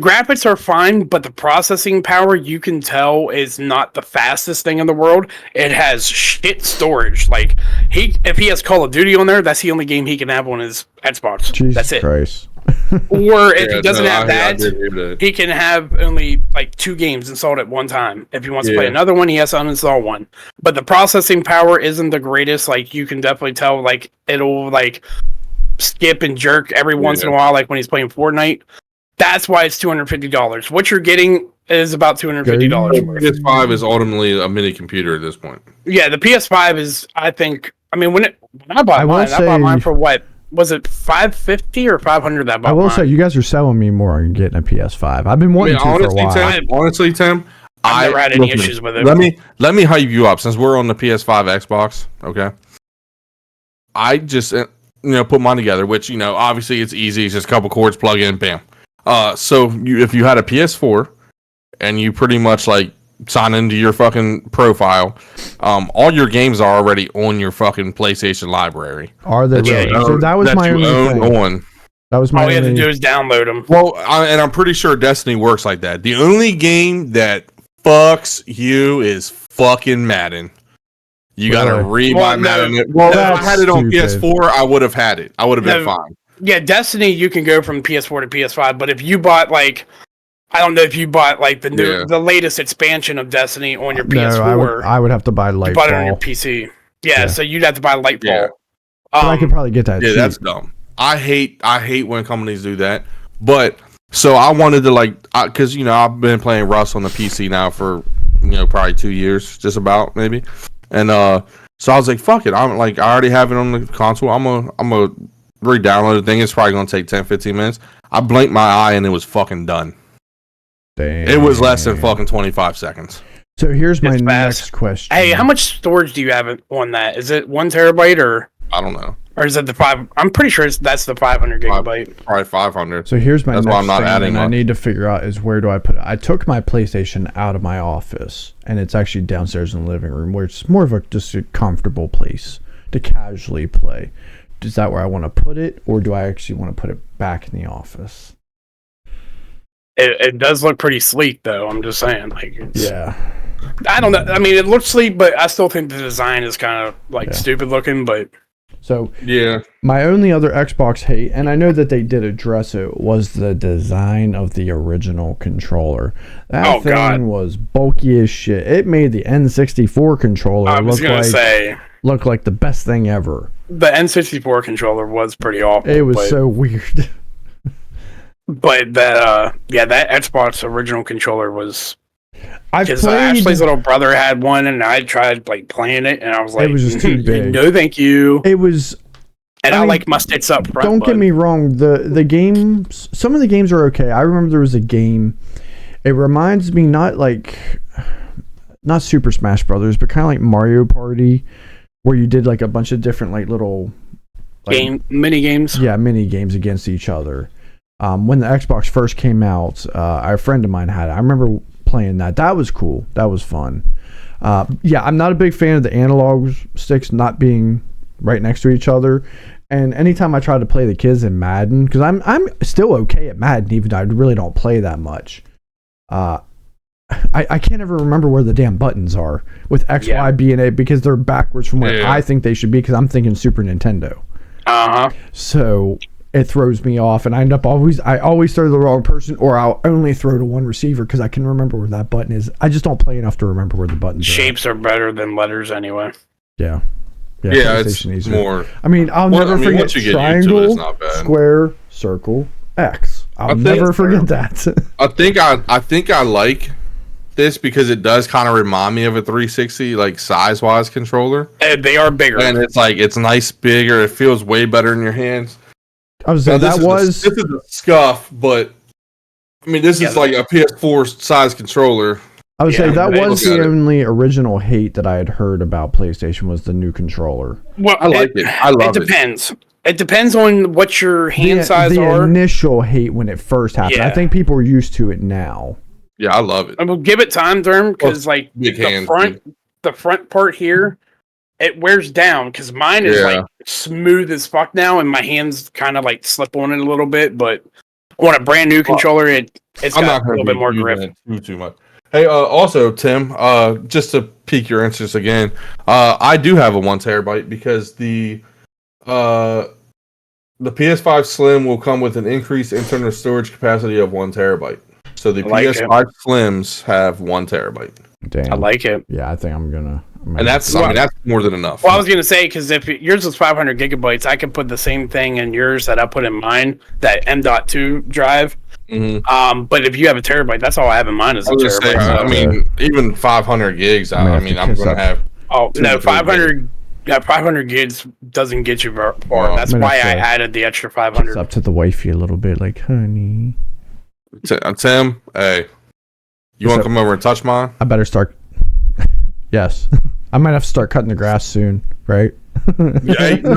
graphics are fine, but the processing power, you can tell, is not the fastest thing in the world. It has shit storage. Like, if he has Call of Duty on there, that's the only game he can have on his Xbox. Jesus that's it. Christ. Or if he doesn't have that, he can have only like 2 games installed at one time. If he wants to play another one, he has to uninstall one. But the processing power isn't the greatest. Like, you can definitely tell, like, it'll like skip and jerk every once in a while, like when he's playing Fortnite. That's why it's $250. What you're getting is about $250. PS5 is ultimately a mini computer at this point. Yeah, the PS5 is, I think, I mean, when I bought mine for what? Was it $550 or $500 that bought I will say, you guys are selling me more on getting a PS5. I've been wanting for a while. Honestly, Tim, I've never had any issues with it. Let me hype you up, since we're on the PS5 Xbox, okay? I just, put mine together, which, obviously it's easy. It's just a couple cords, plug in, bam. So if you had a PS4 and you pretty much like sign into your fucking profile, all your games are already on your fucking PlayStation library. Are they really? So that was my only thing. That was my all you have to do is download them. Well, and I'm pretty sure Destiny works like that. The only game that fucks you is fucking Madden. You gotta rebuy Madden. Well, if I had it on PS4, I would have had it. I would have been fine. Yeah, Destiny, you can go from PS4 to PS5, but if you bought, like, I don't know if you bought, like, the latest expansion of Destiny on your PS4. I would have to buy Lightfall. You bought it on your PC. Yeah, so you'd have to buy Lightfall. Yeah. But I could probably get that cheap. That's dumb. I hate when companies do that. But, so I wanted to, like, because, I've been playing Rust on the PC now for, probably 2 years, just about, maybe. And, so I was like, fuck it. I'm like, I already have it on the console. I'm gonna re-download the thing. It's probably gonna take 10-15 minutes. I blinked my eye and it was fucking done. Damn. It was less than fucking 25 seconds. So here's my next question. Hey, how much storage do you have on that? Is it 1 terabyte or? I don't know. Or is it the 5? I'm pretty sure that's the 500 gigabyte. Probably 500. So here's my That's next why I'm not thing adding and I one. need to figure out is where do I put it. I took my PlayStation out of my office, and it's actually downstairs in the living room, where it's more of just a comfortable place to casually play. Is that where I want to put it, or do I actually want to put it back in the office? It does look pretty sleek, though. I'm just saying. Yeah. I don't know. I mean, it looks sleek, but I still think the design is kind of stupid looking. But So Yeah. my only other Xbox hate, and I know that they did address it, was the design of the original controller. That thing was bulky as shit. It made the N64 controller look like the best thing ever. The N64 controller was pretty awful. It was so weird. But that Xbox original controller was. Because Ashley's little brother had one, and I tried playing it, and I was like, it was just too big. No, thank you. It was. And I like my sticks up front. Don't get me wrong. The games, some of the games are okay. I remember there was a game. It reminds me not Super Smash Brothers, but kind of like Mario Party, where you did a bunch of different little mini games. Yeah, mini games against each other. When the Xbox first came out, a friend of mine had it. I remember playing that. That was cool. That was fun. I'm not a big fan of the analog sticks not being right next to each other. And anytime I try to play the kids in Madden, because I'm still okay at Madden, even though I really don't play that much. I can't ever remember where the damn buttons are with X, Y, B, and A, because they're backwards from where I think they should be, because I'm thinking Super Nintendo. So it throws me off, and I always throw the wrong person, or I'll only throw to one receiver because I can remember where that button is. I just don't play enough to remember where the buttons Shapes are better than letters anyway. Yeah, it's more. I mean, I'll never forget triangle, square, circle, X. I'll never forget that. I think I like this because it does kind of remind me of a 360 size wise controller. They are bigger, and it's nice, bigger. It feels way better in your hands. I was saying this is a scuff, but I mean this is like a PS4 size controller. I would say that was the only original hate that I had heard about PlayStation was the new controller. Well, I like it. I love it. It depends. It depends on what your hand size are. The initial hate when it first happened. I think people are used to it now. Yeah, I love it. I will give it time, Derm, because the front part here, it wears down because mine is smooth as fuck now, and my hands kind of slip on it a little bit. But on a brand new controller, it's got a little bit more grip. Too much. Hey, also Tim, just to pique your interest again, I do have a 1 terabyte because the PS5 Slim will come with an increased internal storage capacity of 1 terabyte. So the PS5 Slims have 1 terabyte. Damn, I like it. Yeah, I think I'm gonna. And that's more than enough. Well, I was gonna say because if yours was 500 gigabytes, I could put the same thing in yours that I put in mine, that M.2 drive. Mm-hmm. But if you have a terabyte, that's all I have in mine is a terabyte. I mean, even 500 gigs. I'm gonna have. Oh no, 500. Yeah, 500 gigs doesn't get you far. That's why I added the extra 500. It's up to the wifey a little bit, honey. Tim, hey, you want to come over and touch mine? I better start. Yes, I might have to start cutting the grass soon, right? Hey, you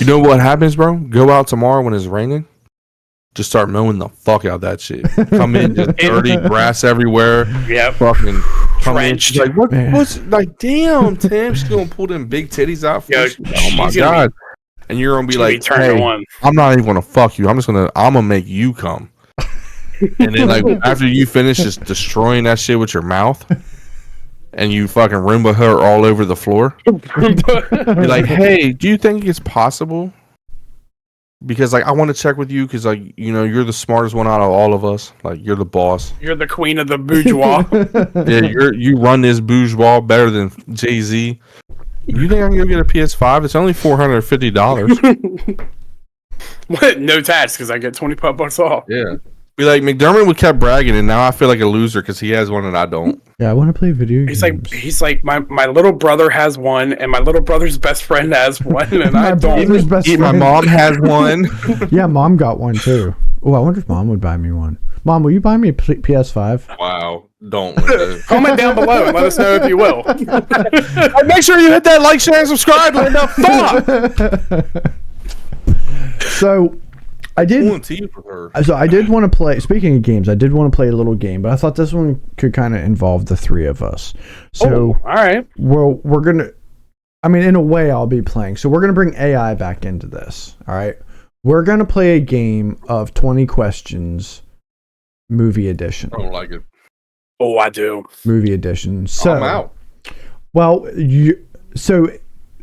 know what happens, bro? Go out tomorrow when it's raining. Just start mowing the fuck out that shit. Come in, just dirty grass everywhere. Yep. Fucking drenched. Like, what's damn, Tim? She's gonna pull them big titties out for you. Oh my god. And you're gonna be like, hey, I'm not even gonna fuck you. I'm gonna make you come. And then after you finish just destroying that shit with your mouth, and you fucking Roomba her all over the floor. You're like, hey, do you think it's possible? Because I want to check with you because you're the smartest one out of all of us. You're the boss. You're the queen of the bourgeois. Yeah, you run this bourgeois better than Jay-Z. You think I can go get a PS5? It's only $450. What? No tax because I get $25 off. Yeah. Be like, McDermott would kept bragging, and now I feel like a loser because he has one and I don't. Yeah, I want to play video games. He's like, my little brother has one, and my little brother's best friend has one, and I don't. My mom has one. Yeah, mom got one too. Oh, I wonder if mom would buy me one. Mom, will you buy me a PS5? Wow. Don't. Linda. Comment down below and let us know if you will. Make sure you hit that like, share, and subscribe, Linda. Fuck. So, I did. So I did want to play. Speaking of games, I did want to play a little game, but I thought this one could kind of involve the three of us. So, all right. Well, we're gonna. I mean, in a way, I'll be playing. So we're gonna bring AI back into this. All right. We're gonna play a game of 20 questions, movie edition. I don't like it. Oh, I do. Movie edition. So I'm out. Well, so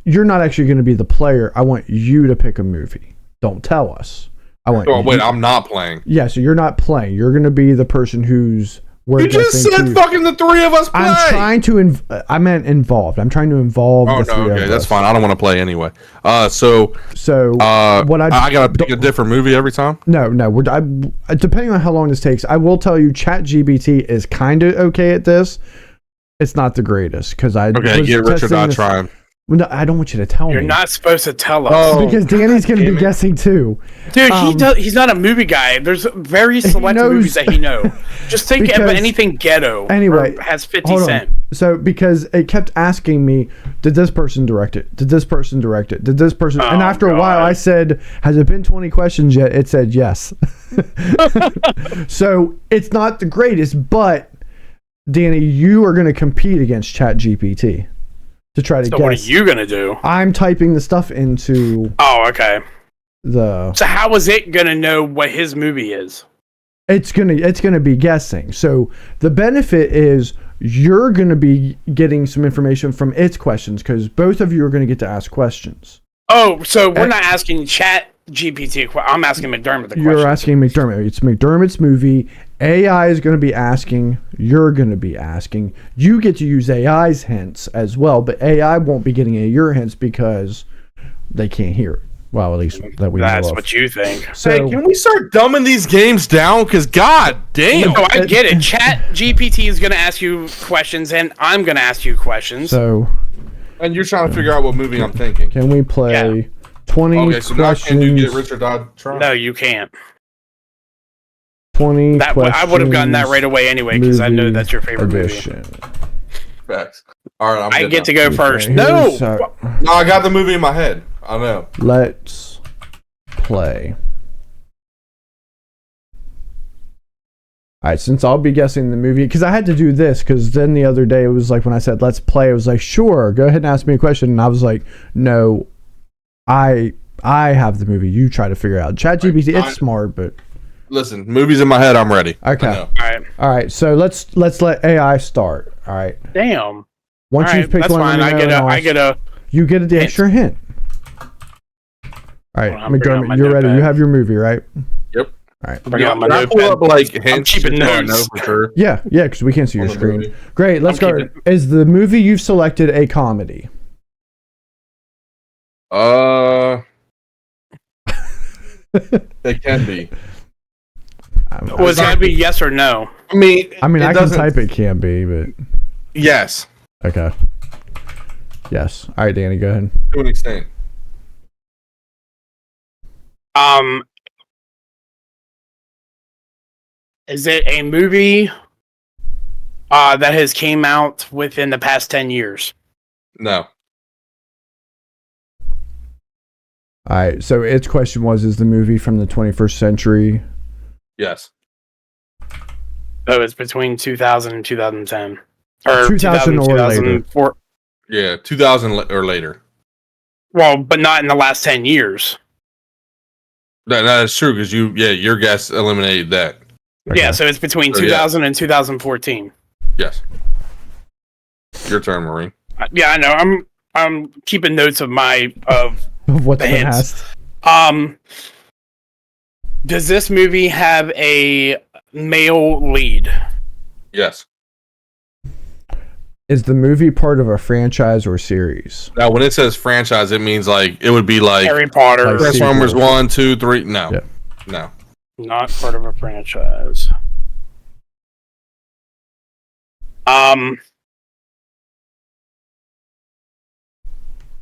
you're not actually going to be the player. I want you to pick a movie. Don't tell us. I want. Oh wait, I'm not playing. Yeah, so you're not playing. You're going to be the person who's. You just said fucking the three of us play. I'm trying to. I meant involved. I'm trying to involve. Oh the three no, okay, of that's us. fine. I don't want to play anyway. So what I gotta pick a different movie every time. No. Depending on how long this takes, I will tell you. ChatGPT is kind of okay at this. It's not the greatest because I. Okay, get rich or die trying. No, I don't want you to tell me. You're not supposed to tell us. Because Danny's going to be guessing too. Dude, he's not a movie guy. There's very select movies that he knows. Just think of anything ghetto. Anyway, has 50 Cent. So, because it kept asking me, did this person direct it? Did this person direct it? Did this person? And after a while, I said, has it been 20 questions yet? It said yes. So, it's not the greatest, but Danny, you are going to compete against ChatGPT. To try to guess. What are you gonna do? I'm typing the stuff into. Oh, okay. So how is it gonna know what his movie is? It's gonna be guessing. So the benefit is you're gonna be getting some information from its questions because both of you are gonna get to ask questions. Oh, so we're not asking Chat GPT. I'm asking McDermott the question. You're asking McDermott. It's McDermott's movie. AI is going to be asking. You're going to be asking. You get to use AI's hints as well, but AI won't be getting any of your hints because they can't hear it. Well, at least that we know of. That's what you think. So, hey, can we start dumbing these games down? Because god damn. No, I get it. Chat GPT is going to ask you questions, and I'm going to ask you questions. So, and you're trying to figure out what movie I'm thinking. Can we play 20 questions? Okay, so now can you get rich or die trying? No, you can't. 20 I would have gotten that right away anyway because I know that's your favorite movie. Facts. All right, I get to go first. Okay, No, no, I got the movie in my head. I know. Let's play. All right, since I'll be guessing the movie, because I had to do this, because then the other day it was like when I said let's play, it was like sure, go ahead and ask me a question, and I was like, no, I have the movie. You try to figure it out. ChatGPT, it's smart, but. Listen, movies in my head. I'm ready. Okay. All right. So let's let AI start. All right. Damn. Once you've picked one, fine. You get the extra hint. All right, McDermott, you're ready. You have your movie, right? Yep. All right. Bring out my Can I pull up like hints? I'm keeping notes. Know for sure. Yeah, because we can't see your screen. Movie. Great. Let's go. Is the movie you've selected a comedy? It can be. Was that be yes or no? I mean, I can type it can be, but yes. Okay. Yes. All right, Danny, go ahead. To an extent. Is it a movie that has came out within the past 10 years? No. All right. So its question was: is the movie from the 21st century? Yes. Oh, it's between 2000 and 2010. Or 2000 or 2004. Yeah, 2000 or later. Well, but not in the last 10 years. That is true because your guess eliminated that. Okay. Yeah, so it's between 2000 and 2014. Yes. Your turn, Marine. Yeah, I know. I'm keeping notes of What's the been hints. asked. Does this movie have a male lead? Yes. Is the movie part of a franchise or series? Now, when it says franchise, it means like it would be like Harry Potter, like Transformers sequels. 1, 2, 3. No, Yeah. No. Not part of a franchise.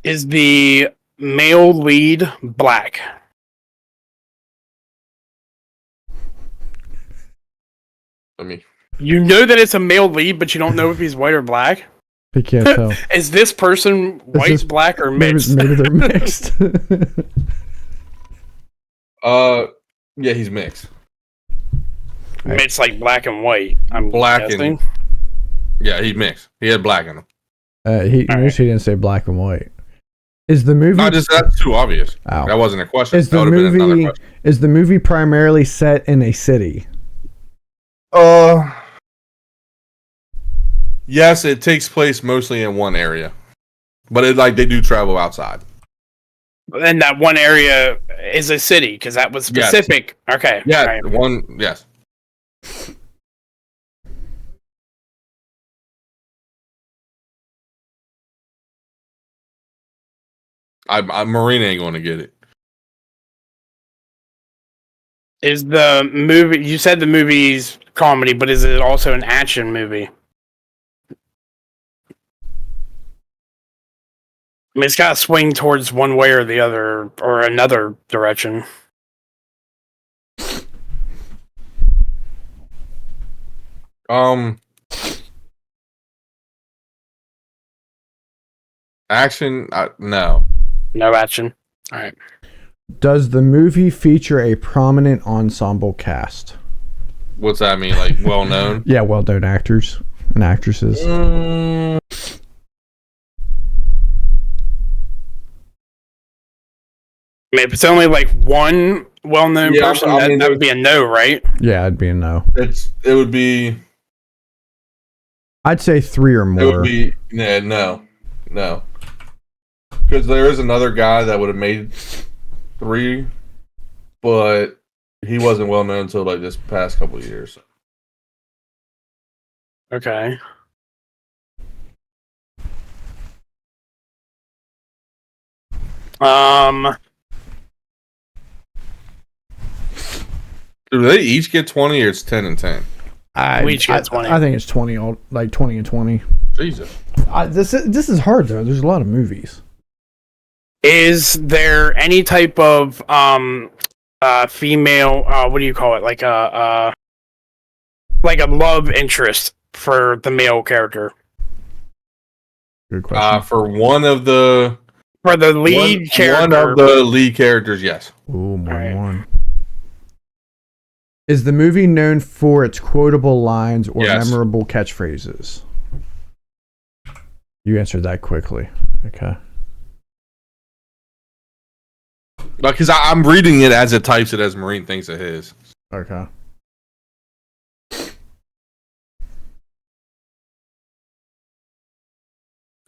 Is the male lead black? Let me You know that it's a male lead, but you don't know if he's white or black. He can't tell. Is this person white, this- black, or Maybe, mixed? maybe they're mixed. Yeah, he's mixed. Mixed like black and white. I'm Black guessing. Yeah, he's mixed. He had black in him. He didn't say black and white. Is the movie? No, that's too obvious. Ow. That wasn't a question. Is That the would have been another movie? question. Is the movie primarily set in a city? Yes, it takes place mostly in one area, but they do travel outside. And that one area is a city because that was specific. Yes. Okay. Yeah, right. Yes. Marina ain't going to get it. Is the movie? You said the movie's comedy, but is it also an action movie? I mean, it's got to swing towards one way or the other, or another direction. Action? No. No action. All right. Does the movie feature a prominent ensemble cast? What's that mean? Like well known? Yeah, well-known actors and actresses. I mean, if it's only like one well-known person, that would be a no, right? Yeah, it'd be a no. It would be. I'd say 3 or more. It would be no, because there is another guy that would have made 3, but he wasn't well known until like this past couple of years. Okay. Do they each get 20 or it's 10 and 10? We each get 20. I think it's 20, like 20 and 20. Jesus. This is hard though. There's a lot of movies. Is there any type of female? What do you call it? Like a love interest for the male character? Good question. For one of the lead character. One of the lead characters, yes. Ooh, more than one. Is the movie known for its quotable lines or memorable catchphrases? You answered that quickly. Okay. Because I'm reading it as it types it as Marine thinks it is. Okay.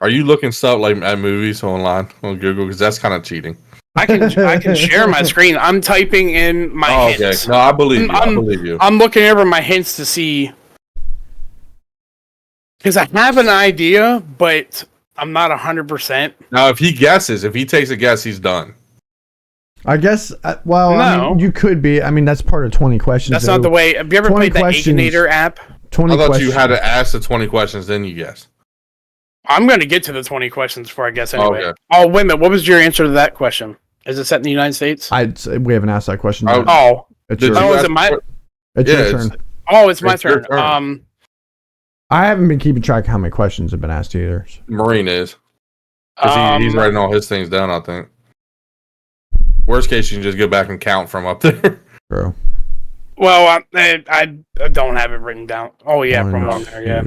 Are you looking stuff like at movies online on Google? Because that's kind of cheating. I can share my screen. I'm typing in my hints. Okay. No, I believe you. I'm looking over my hints to see, because I have an idea, but I'm not 100%. Now, if he takes a guess, he's done. I guess. Well, no. I mean, you could be. I mean, that's part of 20 questions. That's not the way. Have you ever played the Etiquette app? 20 I thought questions. you had to ask the 20 questions, then you guess. I'm going to get to the 20 questions before I guess anyway. Okay. Oh, wait a minute. What was your answer to that question? Is it set in the United States? We haven't asked that question. Oh. It's your turn. It's your turn. Oh, it's my turn. I haven't been keeping track of how many questions have been asked either. Marine is. Because he's writing all his things down, I think. Worst case, you can just go back and count from up there. Bro. Well, I don't have it written down. Oh, yeah, from on there, yeah.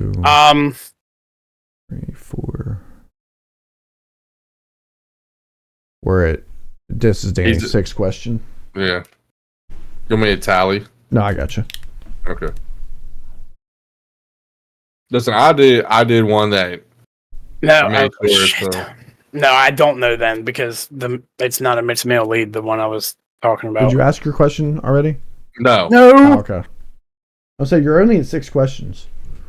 3, 4. We're at. This is Danny's 6th question. Yeah. You want me to tally? No, I got you. Okay. Listen, I did one that. No, no, I don't know then because it's not a mixed male lead. The one I was talking about. Did you ask your question already? No. Oh, okay. I'll say you're only at 6 questions.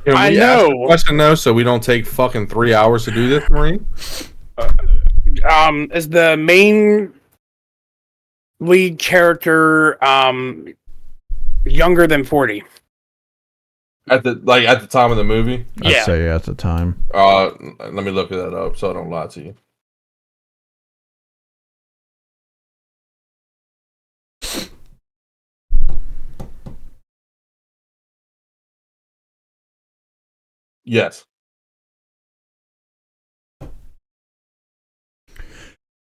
I know. Question though, so we don't take fucking 3 hours to do this, Marine. Is the main lead character younger than 40? At the time of the movie? I'd say at the time. Let me look that up so I don't lie to you. Yes.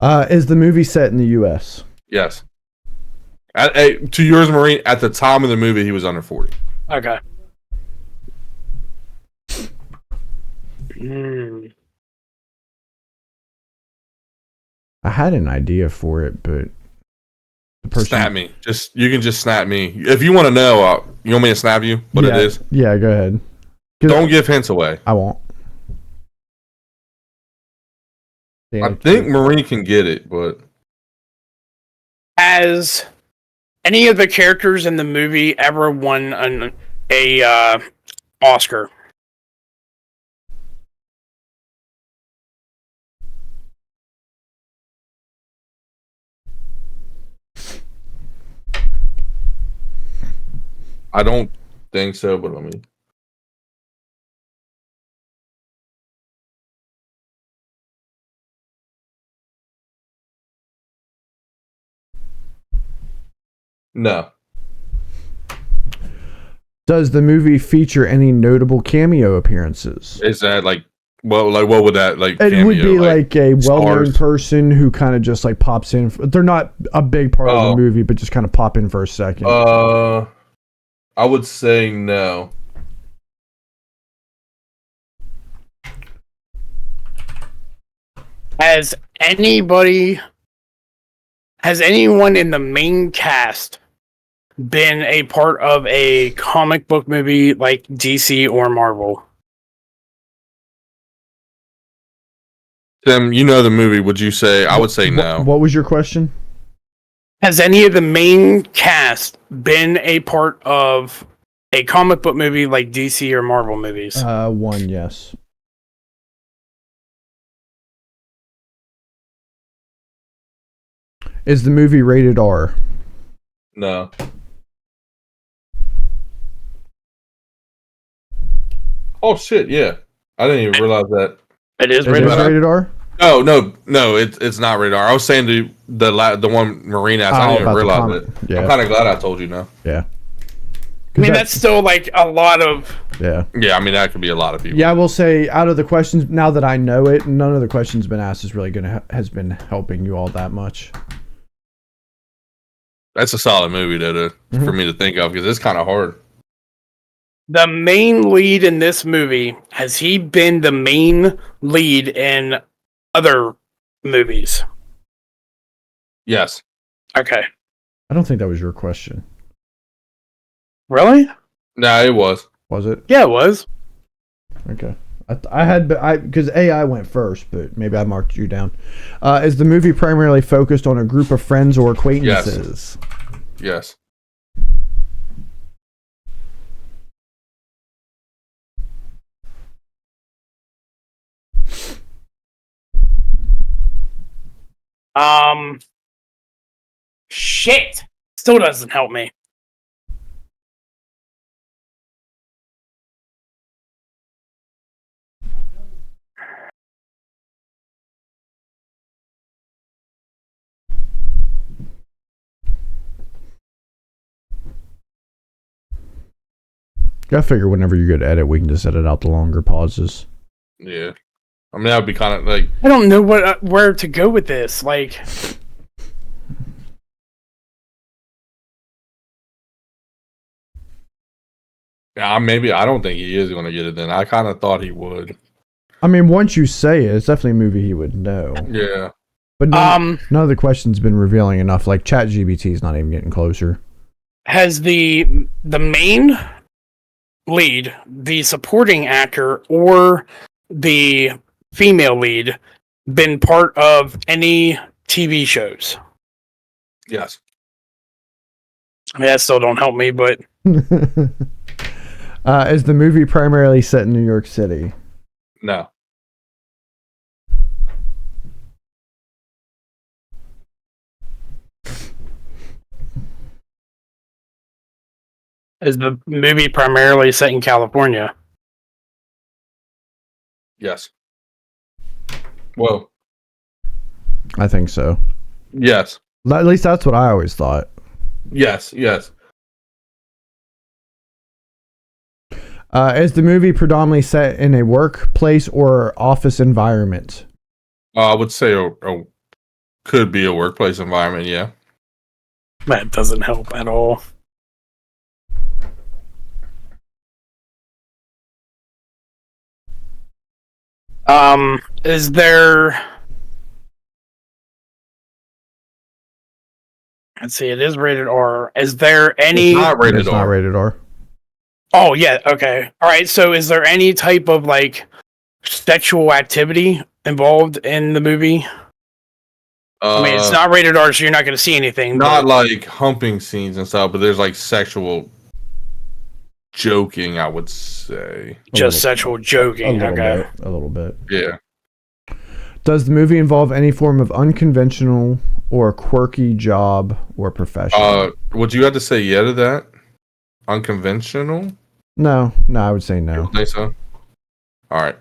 Is the movie set in the U.S.? Yes. To yours, Marine, at the time of the movie, he was under 40. Okay. Mm. I had an idea for it, but the person... Snap me. You can just snap me. If you want to know, you want me to snap you what it is? Yeah, go ahead. Don't give hints away. I won't. I think Marine can get it, but... Has any of the characters in the movie ever won a Oscar? I don't think so, but let me... No. Does the movie feature any notable cameo appearances? Is that like what would that like? It cameo, would be like a well-known stars? person who kind of just like pops in. They're not a big part of the movie, but just kind of pop in for a second. I would say no. Has anyone in the main cast been a part of a comic book movie like DC or Marvel? Tim, you know the movie. Would you say? I would say no. What was your question? Has any of the main cast been a part of a comic book movie like DC or Marvel movies? One, yes. Is the movie rated R? No. Oh shit! Yeah, I didn't even realize that. It is rated R. No, it's not rated R. I was saying the one Marine asked. I didn't even realize it. Yeah. I'm kind of glad I told you no. Yeah. I mean, that's still like a lot of. Yeah. Yeah, I mean that could be a lot of people. Yeah, I will say out of the questions, now that I know it, none of the questions been asked is really has been helping you all that much. That's a solid movie for me to think of because it's kind of hard. The main lead in this movie, has he been the main lead in other movies? Yes. Okay. I don't think that was your question. Really? No, it was. Was it? Yeah, it was. Okay. Because AI went first, but maybe I marked you down. Is the movie primarily focused on a group of friends or acquaintances? Yes. Shit. Still doesn't help me. I figure whenever you go to edit, we can just edit out the longer pauses. Yeah. I mean, that would be kind of like... I don't know where to go with this. Like... Yeah, maybe I don't think he is going to get it then. I kind of thought he would. I mean, once you say it, it's definitely a movie he would know. Yeah. But none of the questions been revealing enough. Like ChatGPT is not even getting closer. Has the main lead, the supporting actor, or the female lead been part of any TV shows? Yes. I mean, that still don't help me, but... Is the movie primarily set in New York City? No. Is the movie primarily set in California? Yes. Well. I think so. Yes. At least that's what I always thought. Yes. Is the movie predominantly set in a workplace or office environment? I would say could be a workplace environment. Yeah. That doesn't help at all. Is there... Let's see, it is rated R. Is there any... It's not rated It's R. not rated R. Oh, yeah, okay. All right, so is there any type of, like, sexual activity involved in the movie? I mean, it's not rated R, so you're not going to see anything. Not like humping scenes and stuff, but there's like sexual joking, I would say. Just sexual joking, okay. A little bit. Yeah. Does the movie involve any form of unconventional or quirky job or profession? Would you have to say yeah to that? Unconventional? No, I would say no. You think so? All right.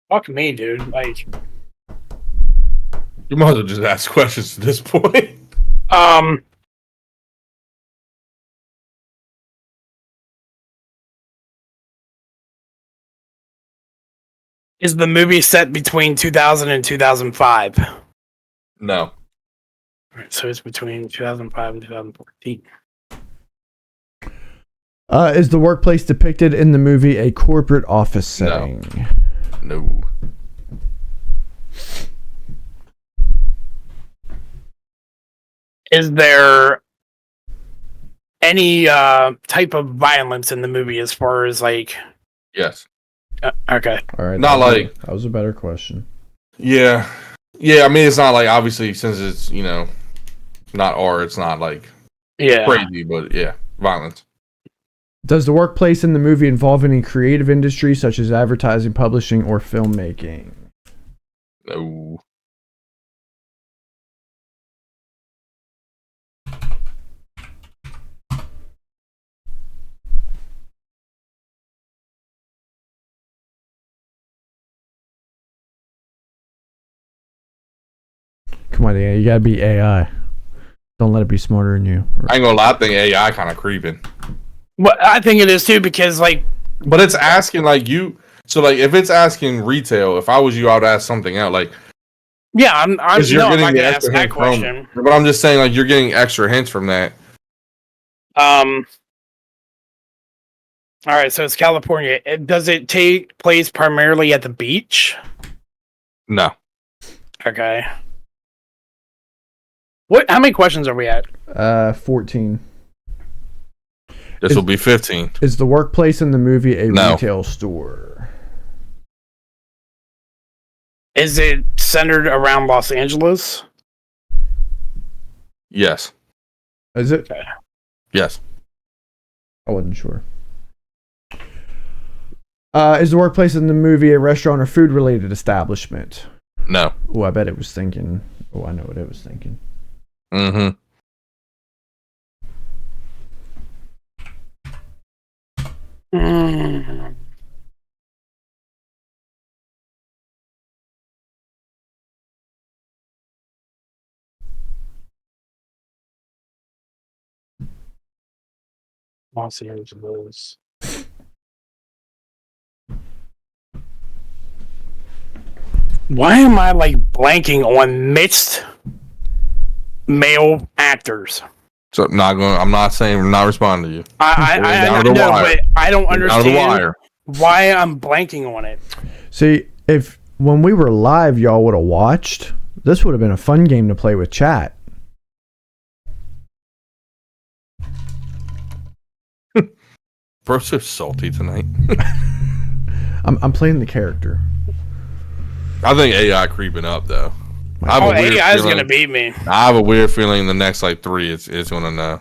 Fuck me, dude. Like, You might as well just ask questions at this point. Is the movie set between 2000 and 2005? No. Alright, so it's between 2005 and 2014. Is the workplace depicted in the movie a corporate office setting? No. Is there any type of violence in the movie as far as, like... Yes. Okay. All right. Not like... That was a better question. Yeah. Yeah, I mean, it's not like, obviously, since it's, not R, it's not like crazy, but yeah, violence. Does the workplace in the movie involve any creative industry such as advertising, publishing, or filmmaking? No. Come on, you gotta be AI. Don't let it be smarter than you. I ain't gonna lie, I think AI kind of creeping. Well, I think it is too, because, like... But it's asking, like, you... So, like, if it's asking retail, if I was you, I would ask something out. Like, yeah, I'm not going to ask that hint question. But I'm just saying, like, you're getting extra hints from that. All right, so it's California. Does it take place primarily at the beach? No. Okay. How many questions are we at? 14. This will be 15. Is the workplace in the movie a No. retail store? Is it centered around Los Angeles? Yes. Is it? Okay. Yes. I wasn't sure. Is the workplace in the movie a restaurant or food-related establishment? No. Oh, I bet it was thinking. Oh, I know what it was thinking. Mm-hmm. Los Angeles. Why am I like blanking on mixed male actors? So I'm not saying I'm not responding to you. I know, but I don't understand why I'm blanking on it. See, if when we were live, y'all would have watched, this would have been a fun game to play with chat. Bro's so salty tonight. I'm playing the character. I think AI creeping up though. AI is gonna beat me. I have a weird feeling the next like 3 it's gonna know.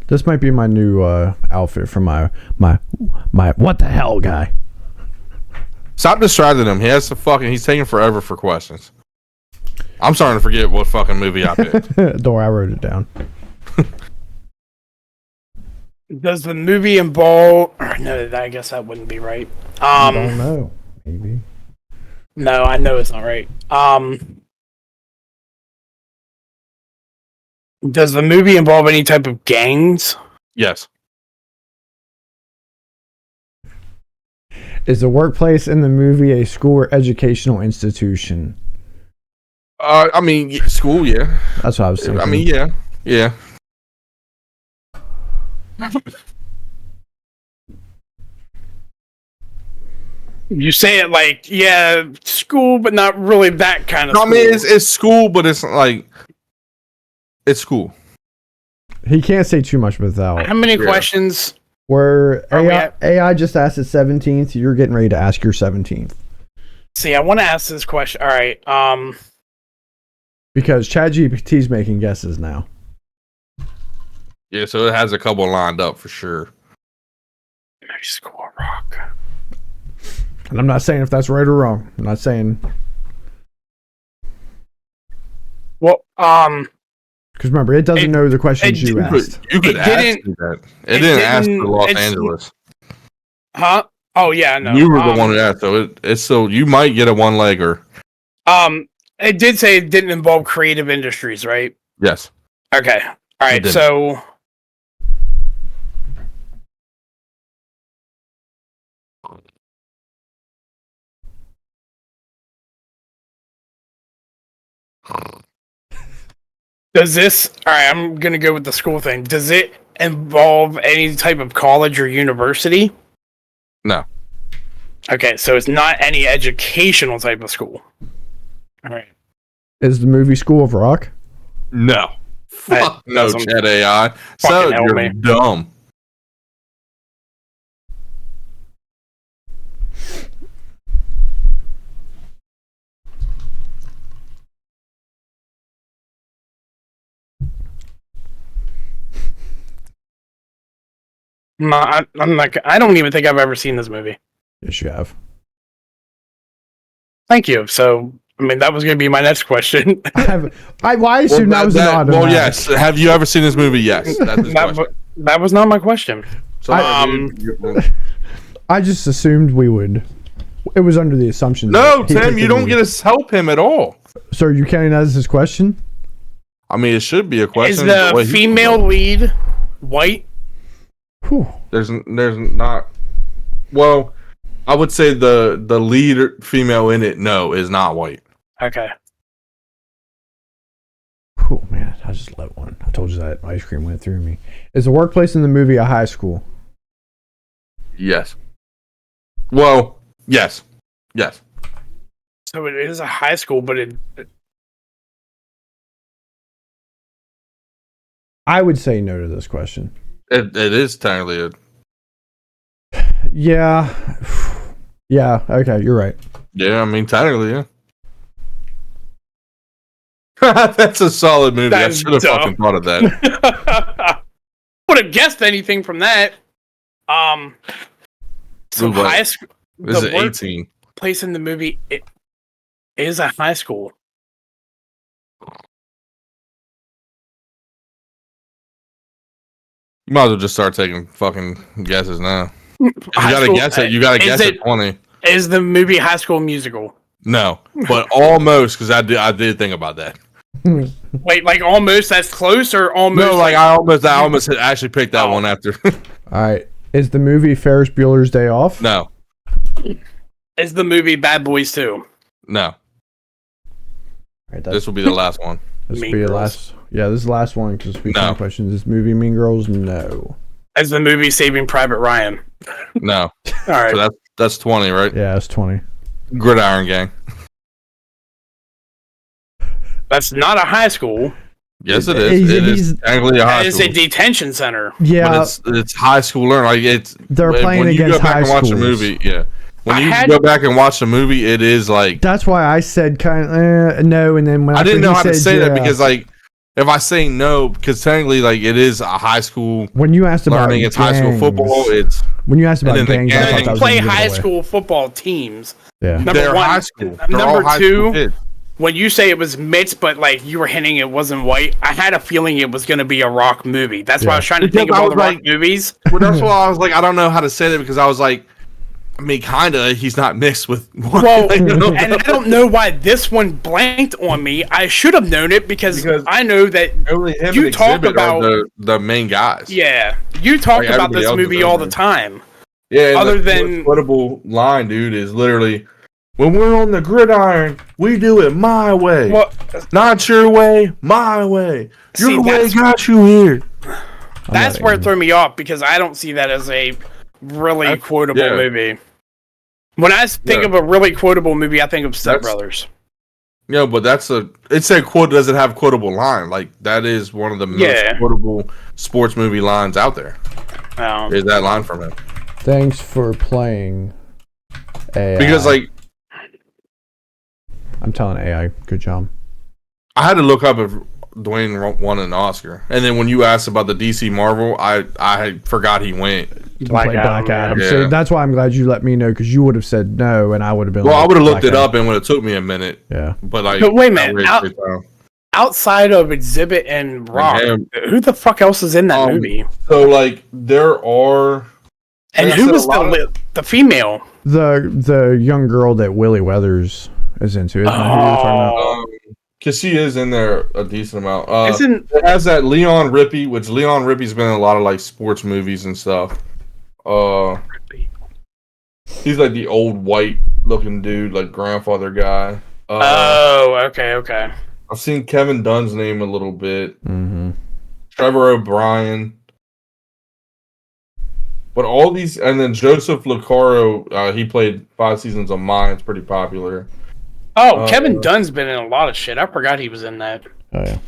This might be my new outfit for my what the hell guy. Stop distracting him. He's taking forever for questions. I'm starting to forget what fucking movie I picked. Don't worry, I wrote it down. Does the movie involve? Or no, I guess that wouldn't be right. I don't know. Maybe. No, I know it's not right. Does the movie involve any type of gangs? Yes. Is the workplace in the movie a school or educational institution? I mean, school, yeah. That's what I was thinking. I mean, yeah. You say it like, yeah, school, but not really that kind of No, I school. mean, it's school, but it's like, it's school. He can't say too much without. How many questions? Where Are we AI just asked his 17th, you're getting ready to ask your 17th. See, I want to ask this question. All right. Because ChatGPT's making guesses now. Yeah, so it has a couple lined up for sure. Maybe School of Rock. And I'm not saying if that's right or wrong. I'm not saying. Well, because remember, it doesn't know the questions you asked. You could ask me that. It didn't ask for Los Angeles. Huh? Oh yeah, no. You were the one who asked, so it's so you might get a one-legger. It did say it didn't involve creative industries, right? Yes. Okay. All right. So. Does this? All right. I'm gonna go with the school thing. Does it involve any type of college or university? No. Okay, so it's not any educational type of school. All right. Is the movie School of Rock? No. Fuck no, Chat AI. So you're dumb. I'm like, I don't even think I've ever seen this movie. Yes, you have. Thank you. So, I mean, that was going to be my next question. I assume that was an automatic. Well, yes. Have you ever seen this movie? Yes. That was not my question. So, I just assumed we would. It was under the assumption. No, Tim, you don't get to help him at all. So are you counting that as his question? I mean, it should be a question. Is the female lead white? Whew. There's not. Well, I would say the lead female in it, no, is not white. Okay. Oh man, I just let one. I told you that ice cream went through me. Is the workplace in the movie a high school? Yes. Well, yes. So it is a high school, but I would say no to this question. It is technically a. Yeah. Yeah. Okay, you're right. Yeah, I mean, technically, yeah. That's a solid movie. I should have fucking thought of that. Would have guessed anything from that. So high school. This is 18. Place in the movie it is a high school. You might as well just start taking fucking guesses now. You gotta guess it. You gotta guess it 20. Is the movie High School Musical? No, but almost, because I did think about that. Wait, like almost that's close or almost? No, like I almost actually picked that one after. All right. Is the movie Ferris Bueller's Day Off? No. Is the movie Bad Boys 2? No. All right, this will be the last one. This will be the last. Yeah, this is the last one because we have questions. This movie Mean Girls? No. Is the movie Saving Private Ryan? No. All right. So that's 20, right? Yeah, it's 20. Gridiron Gang. That's not a high school. Yes, it is. It is technically a high school. It's a detention center. Yeah, but it's high school learning. Like they're playing against high schools. When you go back and watch a movie, yeah. When you go back and watch the movie, it is like. That's why I said kind of no, and then when I didn't know how to say that because like if I say no, because technically like it is a high school. When you asked about learning, it's high school football. It's when you asked about gangs, I thought that was play high school football teams. Yeah, they're high school. Number two. when you say it was mixed, but like you were hinting it wasn't white, I had a feeling it was going to be a Rock movie. That's why I was trying to think of all the Rock movies. Well, that's why I was like, I don't know how to say that because I was like, I mean, kinda. He's not mixed with. Well, and I don't know why this one blanked on me. I should have known it because I know that you talk about the main guys. Yeah, you talk about this movie all the time. Yeah. Other than quotable line, dude, is literally when we're on the gridiron, we do it my way, not your way, my way. Your way got you here. That's where it threw me off because I don't see that as a really quotable movie. When I think of a really quotable movie, I think of Step Brothers. Yeah, but it's a quote doesn't have quotable line. Like that is one of the most quotable sports movie lines out there. Is that line from him? Thanks for playing AI. Because like I'm telling AI, good job. I had to look up if Dwayne won an Oscar, and then when you asked about the DC Marvel, I forgot he went. Black Adam. Yeah. So that's why I'm glad you let me know because you would have said no, and I would have been. Well, I would have looked it up, and would have took me a minute. Yeah, but like, wait a minute. Outside of Exhibit and Rock, who the fuck else is in that movie? So like, there are. And who was the female? The young girl that Willie Weathers is into. Isn't that who you're talking about? Because she is in there a decent amount. It has that Leon Rippey, which Leon Rippey's been in a lot of like sports movies and stuff. He's like the old white looking dude, like grandfather guy. Okay. I've seen Kevin Dunn's name a little bit. Mm-hmm. Trevor O'Brien. But all these, and then Joseph Locaro, he played 5 seasons of Mine. It's pretty popular. Oh, Kevin Dunn's been in a lot of shit. I forgot he was in that. Oh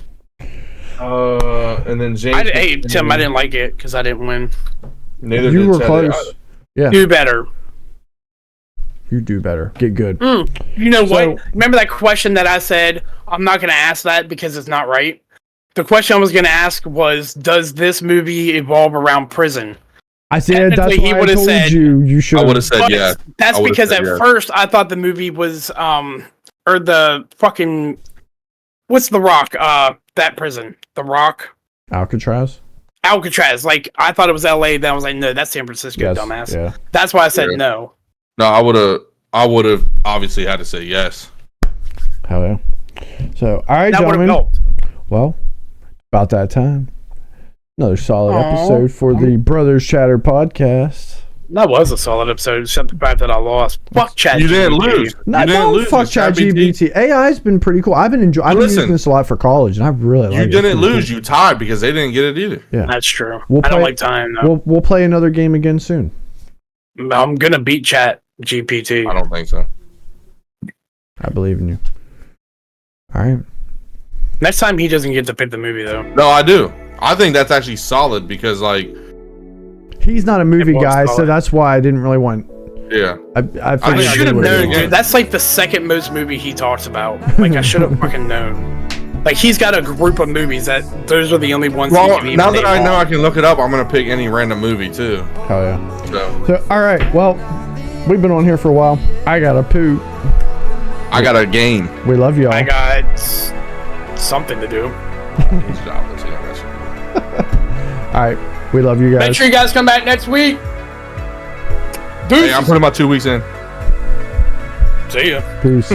yeah. And then James. Hey Tim, I didn't like it because I didn't win. Neither you were close. Yeah. Do better. You do better. Get good. You know what? Remember that question that I said I'm not going to ask that because it's not right. The question I was going to ask was, does this movie evolve around prison? I said that's why I told you should. I would have said yes. That's because at first I thought the movie was or the fucking what's the Rock that prison, the Rock, Alcatraz. Like I thought it was L.A. Then I was like, no, that's San Francisco, dumbass. Yeah. That's why I said no. No, I would have obviously had to say yes. Hell yeah. So all right, that gentlemen. Well, about that time. Another solid episode for the Brothers Chatter podcast. That was a solid episode, except the fact that I lost. Fuck ChatGPT. You didn't lose. Fuck ChatGPT. AI's been pretty cool. I've been using this a lot for college, and I really like it. You didn't lose. You tied because they didn't get it either. Yeah, that's true. I don't like time. We'll play another game again soon. I'm gonna beat ChatGPT. I don't think so. I believe in you. All right. Next time he doesn't get to pick the movie though. No, I do. I think that's actually solid because like he's not a movie guy, so that's why I didn't really want. Yeah, I should have known, dude. That's like the second most movie he talks about. Like I should have fucking known. Like he's got a group of movies that those are the only ones. Well, now that I know I can look it up, I'm gonna pick any random movie too. Hell yeah. So all right, well, we've been on here for a while. I got a poop. I got a game. We love y'all. I got something to do. All right, we love you guys. Make sure you guys come back next week. Hey, I'm putting my 2 weeks in. See ya. Peace.